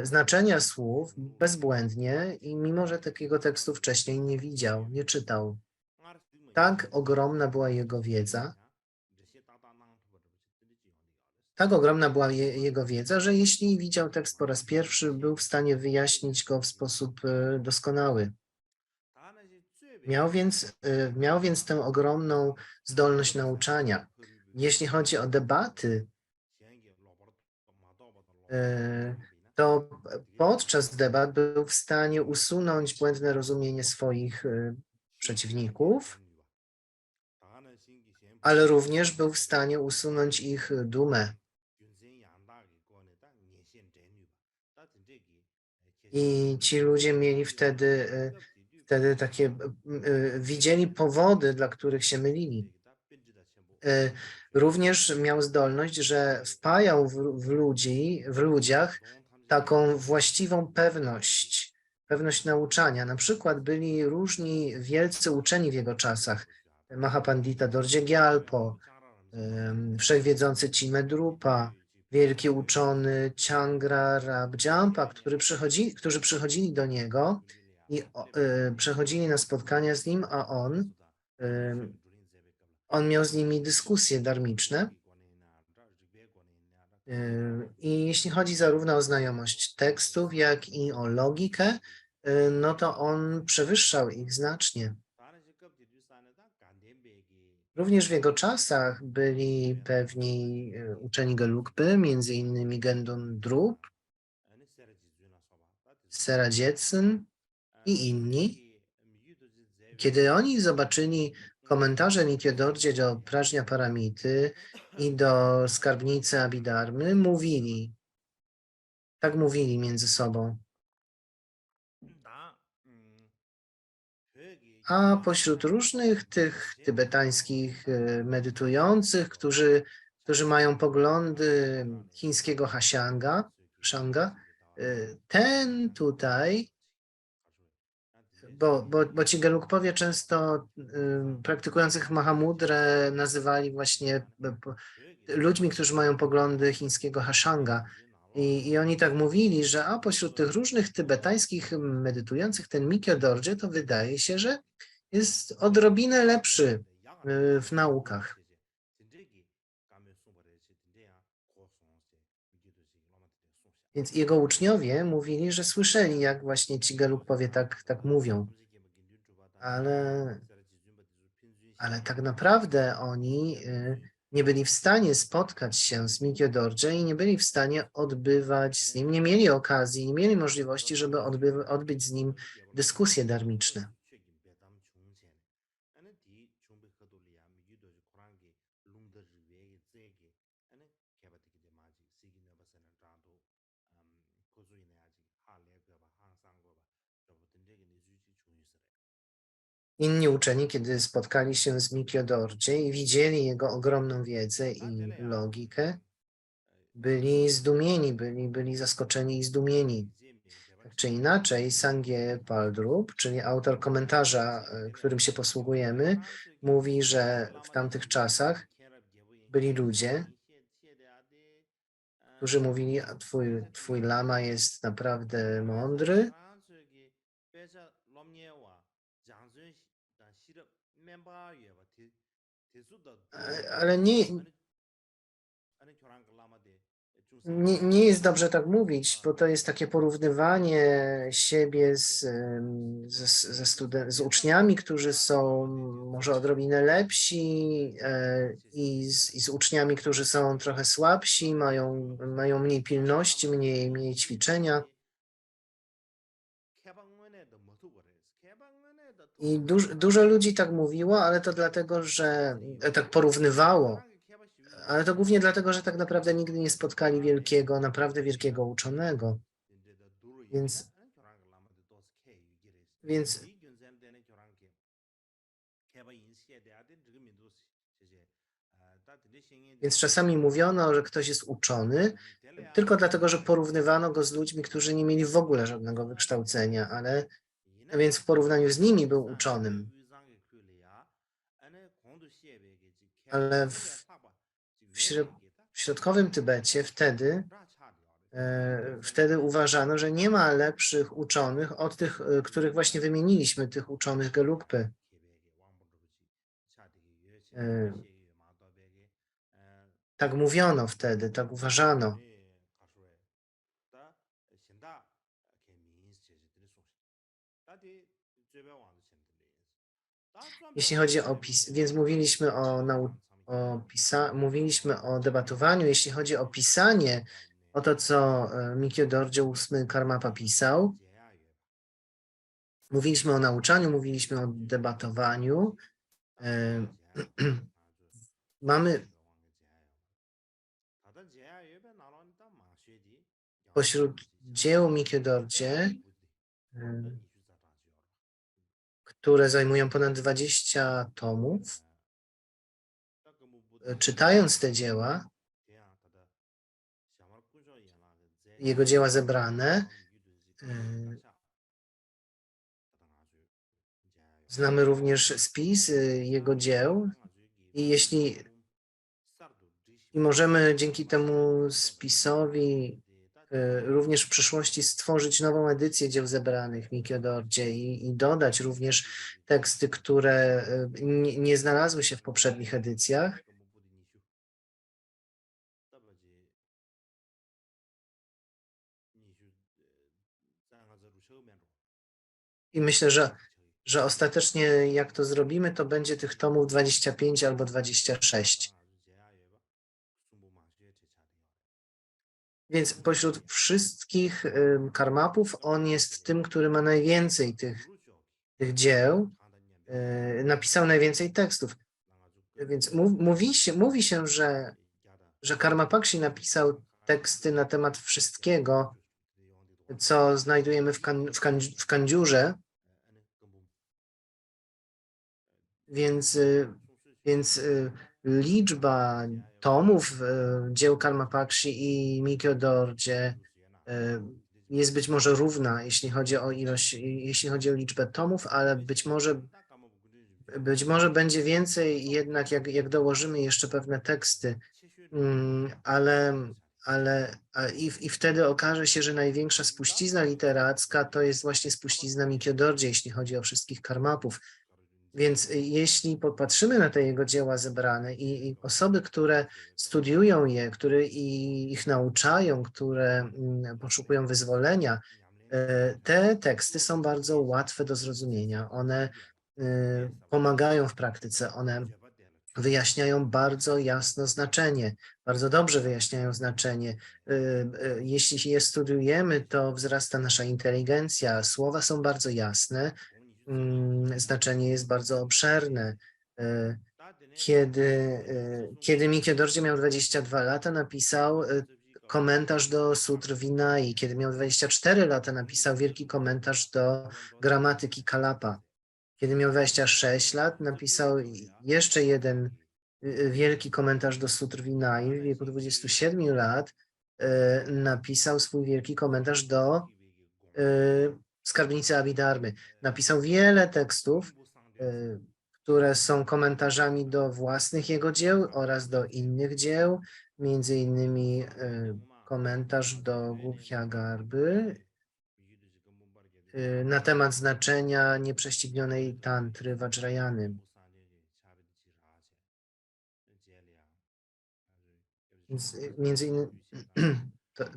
znaczenia słów bezbłędnie i mimo, że takiego tekstu wcześniej nie widział, nie czytał. Tak ogromna była jego wiedza, tak ogromna była jego wiedza, że jeśli widział tekst po raz pierwszy, był w stanie wyjaśnić go w sposób doskonały. Miał więc tę ogromną zdolność nauczania. Jeśli chodzi o debaty, to podczas debat był w stanie usunąć błędne rozumienie swoich przeciwników, ale również był w stanie usunąć ich dumę. I ci ludzie mieli wtedy takie, widzieli powody, dla których się mylili. Również miał zdolność, że wpajał w ludziach taką właściwą pewność nauczania. Na przykład byli różni wielcy uczeni w jego czasach. Mahapandita Dorje Gyalpo, wszechwiedzący Cimedrupa, wielki uczony Changra Rabjampa, którzy przychodzili do niego i przechodzili na spotkania z nim, a on miał z nimi dyskusje darmiczne. I jeśli chodzi zarówno o znajomość tekstów, jak i o logikę, no to on przewyższał ich znacznie. Również w jego czasach byli pewni uczeni Gelugby, między innymi Gendun Drup, Sera Jetsun i inni. Kiedy oni zobaczyli komentarze Nitya Dorje do Prajna Paramity i do skarbnicy Abhidharmy, tak mówili między sobą. A pośród różnych tych tybetańskich medytujących, którzy mają poglądy chińskiego Shanga, ten tutaj, bo ci Gelugpowie często praktykujących Mahamudrę nazywali właśnie ludźmi, którzy mają poglądy chińskiego Hashanga. I oni tak mówili, że pośród tych różnych tybetańskich medytujących ten Mikyo Dorje to wydaje się, że jest odrobinę lepszy w naukach. Więc jego uczniowie mówili, że słyszeli, jak właśnie ci Gelugpowie tak mówią. Ale tak naprawdę oni nie byli w stanie spotkać się z Mikyo Dorje i nie byli w stanie odbywać z nim, nie mieli okazji, nie mieli możliwości, żeby odbyć z nim dyskusje darmiczne. Inni uczeni, kiedy spotkali się z Mikyo Dorje i widzieli jego ogromną wiedzę i logikę, byli zdumieni, byli zaskoczeni i zdumieni. Tak czy inaczej, Sangye Paldrup, czyli autor komentarza, którym się posługujemy, mówi, że w tamtych czasach byli ludzie, którzy mówili, a twój lama jest naprawdę mądry, ale nie jest dobrze tak mówić, bo to jest takie porównywanie siebie z uczniami, którzy są może odrobinę lepsi i z uczniami, którzy są trochę słabsi, mają mniej pilności, mniej ćwiczenia. I dużo ludzi tak mówiło, ale to dlatego, że tak porównywało, ale to głównie dlatego, że tak naprawdę nigdy nie spotkali naprawdę wielkiego uczonego. Więc czasami mówiono, że ktoś jest uczony, tylko dlatego, że porównywano go z ludźmi, którzy nie mieli w ogóle żadnego wykształcenia, więc w porównaniu z nimi był uczonym. Ale w środkowym Tybecie wtedy wtedy uważano, że nie ma lepszych uczonych od tych, których właśnie wymieniliśmy, tych uczonych Gelugpy. Tak mówiono wtedy, tak uważano. Jeśli chodzi o więc mówiliśmy mówiliśmy o debatowaniu, jeśli chodzi o pisanie, o to, co Mikio Dorje VIII Karmapa pisał, mówiliśmy o nauczaniu, mówiliśmy o debatowaniu. Mamy pośród dzieł Mikio Dorje, które zajmują ponad 20 tomów, czytając te dzieła, jego dzieła zebrane, znamy również spis jego dzieł i możemy dzięki temu spisowi również w przyszłości stworzyć nową edycję dzieł zebranych Mikio Dorje i dodać również teksty, które nie znalazły się w poprzednich edycjach. I myślę, że ostatecznie jak to zrobimy, to będzie tych tomów 25 albo 26. Więc pośród wszystkich karmapów on jest tym, który ma najwięcej tych dzieł, napisał najwięcej tekstów. Więc mówi się, że Karmapakshi napisał teksty na temat wszystkiego, co znajdujemy w Kandziurze, więc liczba tomów dzieł Karmapakshi i Mikio Dorje jest być może równa, jeśli chodzi o jeśli chodzi o liczbę tomów, ale być może będzie więcej jednak, jak dołożymy jeszcze pewne teksty, i wtedy okaże się, że największa spuścizna literacka to jest właśnie spuścizna Mikio Dorje, jeśli chodzi o wszystkich karmapów. Więc jeśli popatrzymy na te jego dzieła zebrane i osoby, które studiują je, które ich nauczają, które poszukują wyzwolenia, te teksty są bardzo łatwe do zrozumienia. One pomagają w praktyce, one wyjaśniają bardzo jasno znaczenie, bardzo dobrze wyjaśniają znaczenie. Jeśli je studiujemy, to wzrasta nasza inteligencja, słowa są bardzo jasne, znaczenie jest bardzo obszerne. Kiedy Mikio Dorje miał 22 lata, napisał komentarz do Sutr Vinai. Kiedy miał 24 lata, napisał wielki komentarz do gramatyki Kalapa. Kiedy miał 26 lat, napisał jeszcze jeden wielki komentarz do Sutr Vinai. W wieku 27 lat napisał swój wielki komentarz do Skarbnicy Abhidharmy. Napisał wiele tekstów, które są komentarzami do własnych jego dzieł oraz do innych dzieł, między innymi komentarz do Gupya Garby na temat znaczenia nieprześcignionej tantry Vajrayany. Więc między innymi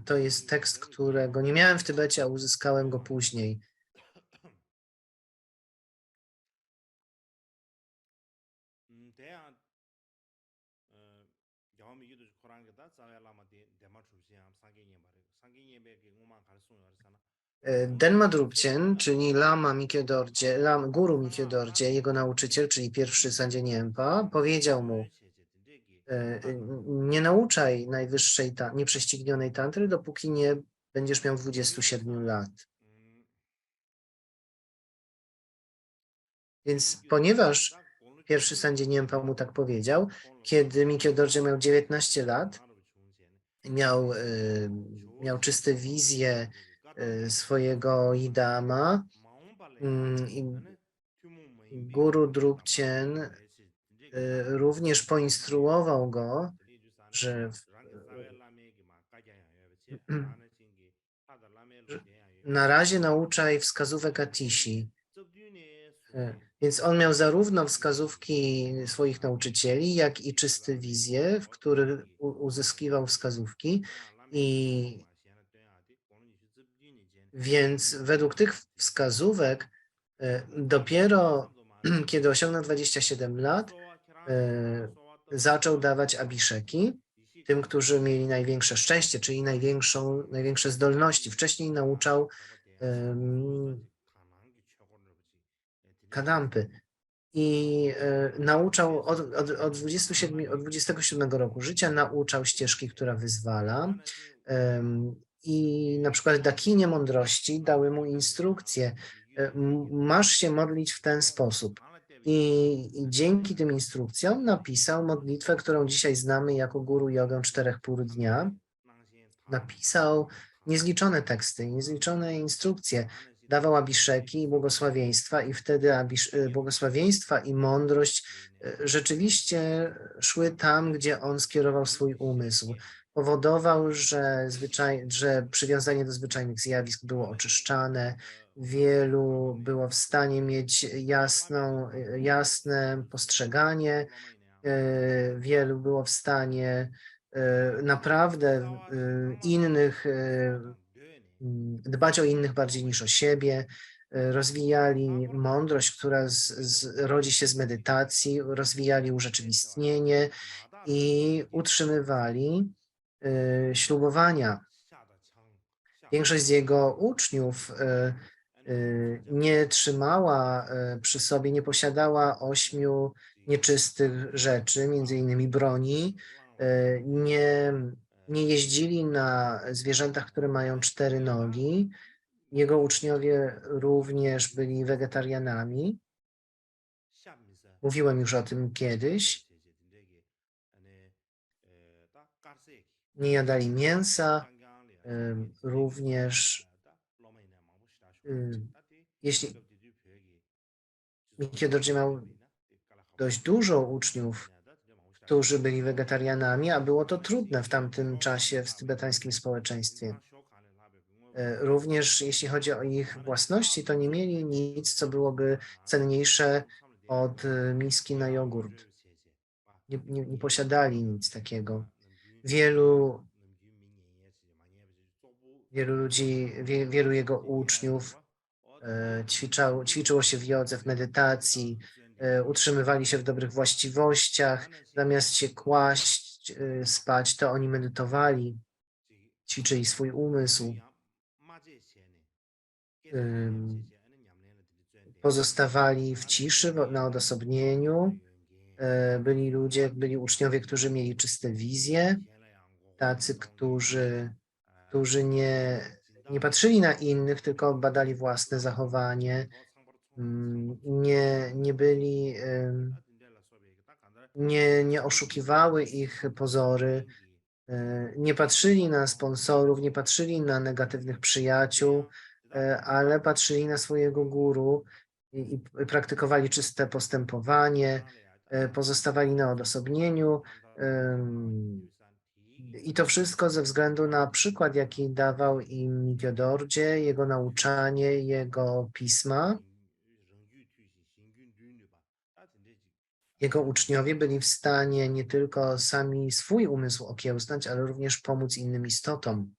to jest tekst, którego nie miałem w Tybecie, a uzyskałem go później. Denma Drupchen, czyli Lama Mikio Dorje, guru Mikio Dorje, jego nauczyciel, czyli pierwszy Sanjay Nyempa, powiedział mu: nie nauczaj najwyższej, nieprześcignionej tantry, dopóki nie będziesz miał 27 lat. Więc ponieważ pierwszy Sanjay Nyempa mu tak powiedział, kiedy Mikio Dorje miał 19 lat, miał czyste wizje swojego idama, i guru Drupchen również poinstruował go, że na razie nauczaj wskazówek Atishi. Więc on miał zarówno wskazówki swoich nauczycieli, jak i czyste wizje, w których uzyskiwał wskazówki. I więc według tych wskazówek dopiero kiedy osiągnął 27 lat, zaczął dawać abiszeki tym, którzy mieli największe szczęście, czyli największe zdolności. Wcześniej nauczał kadampy i nauczał od 27 roku życia, nauczał ścieżki, która wyzwala. I na przykład dakinie mądrości dały mu instrukcję, masz się modlić w ten sposób. I dzięki tym instrukcjom napisał modlitwę, którą dzisiaj znamy jako Guru Jogę 4,5 dnia. Napisał niezliczone teksty, niezliczone instrukcje. Dawał abiszeki i błogosławieństwa i wtedy błogosławieństwa i mądrość rzeczywiście szły tam, gdzie on skierował swój umysł. Powodował, że przywiązanie do zwyczajnych zjawisk było oczyszczane, wielu było w stanie mieć jasne postrzeganie, wielu było w stanie naprawdę dbać o innych bardziej niż o siebie, rozwijali mądrość, która rodzi się z medytacji, rozwijali urzeczywistnienie i utrzymywali ślubowania. Większość z jego uczniów nie trzymała przy sobie, nie posiadała 8 nieczystych rzeczy, między innymi broni, nie jeździli na zwierzętach, które mają 4 nogi. Jego uczniowie również byli wegetarianami. Mówiłem już o tym kiedyś. Nie jadali mięsa, również jeśli Mikio Dorji miał dość dużo uczniów, którzy byli wegetarianami, a było to trudne w tamtym czasie w tybetańskim społeczeństwie. Również jeśli chodzi o ich własności, to nie mieli nic, co byłoby cenniejsze od miski na jogurt. Nie posiadali nic takiego. Wielu ludzi, wielu jego uczniów ćwiczyło się w jodze, w medytacji, utrzymywali się w dobrych właściwościach, zamiast się kłaść, spać, to oni medytowali, ćwiczyli swój umysł, pozostawali w ciszy, na odosobnieniu. Byli uczniowie, którzy mieli czyste wizje, tacy, którzy nie patrzyli na innych, tylko badali własne zachowanie, nie oszukiwały ich pozory, nie patrzyli na sponsorów, nie patrzyli na negatywnych przyjaciół, ale patrzyli na swojego guru i praktykowali czyste postępowanie, pozostawali na odosobnieniu. I to wszystko ze względu na przykład, jaki dawał im Mikio Dorji, jego nauczanie, jego pisma. Jego uczniowie byli w stanie nie tylko sami swój umysł okiełznać, ale również pomóc innym istotom.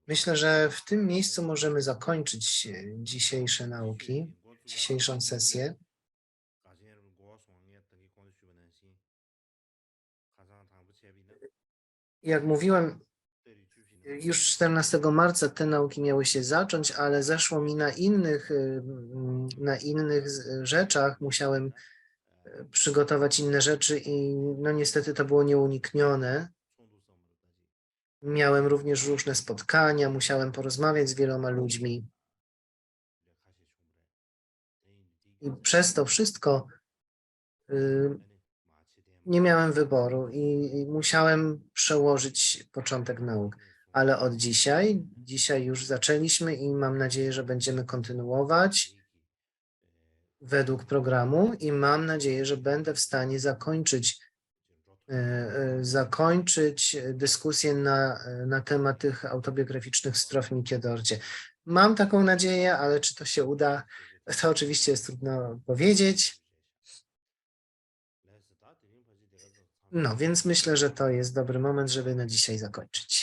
Myślę, że w tym miejscu możemy zakończyć dzisiejsze nauki, dzisiejszą sesję. Jak mówiłem, już 14 marca te nauki miały się zacząć, ale zeszło mi na innych rzeczach. Musiałem przygotować inne rzeczy i no niestety to było nieuniknione. Miałem również różne spotkania, musiałem porozmawiać z wieloma ludźmi. I przez to wszystko nie miałem wyboru i musiałem przełożyć początek nauk. Ale od dzisiaj już zaczęliśmy i mam nadzieję, że będziemy kontynuować. według programu i mam nadzieję, że będę w stanie zakończyć dyskusję na temat tych autobiograficznych strof Mikiedorcie. Mam taką nadzieję, ale czy to się uda, to oczywiście jest trudno powiedzieć. No, więc myślę, że to jest dobry moment, żeby na dzisiaj zakończyć.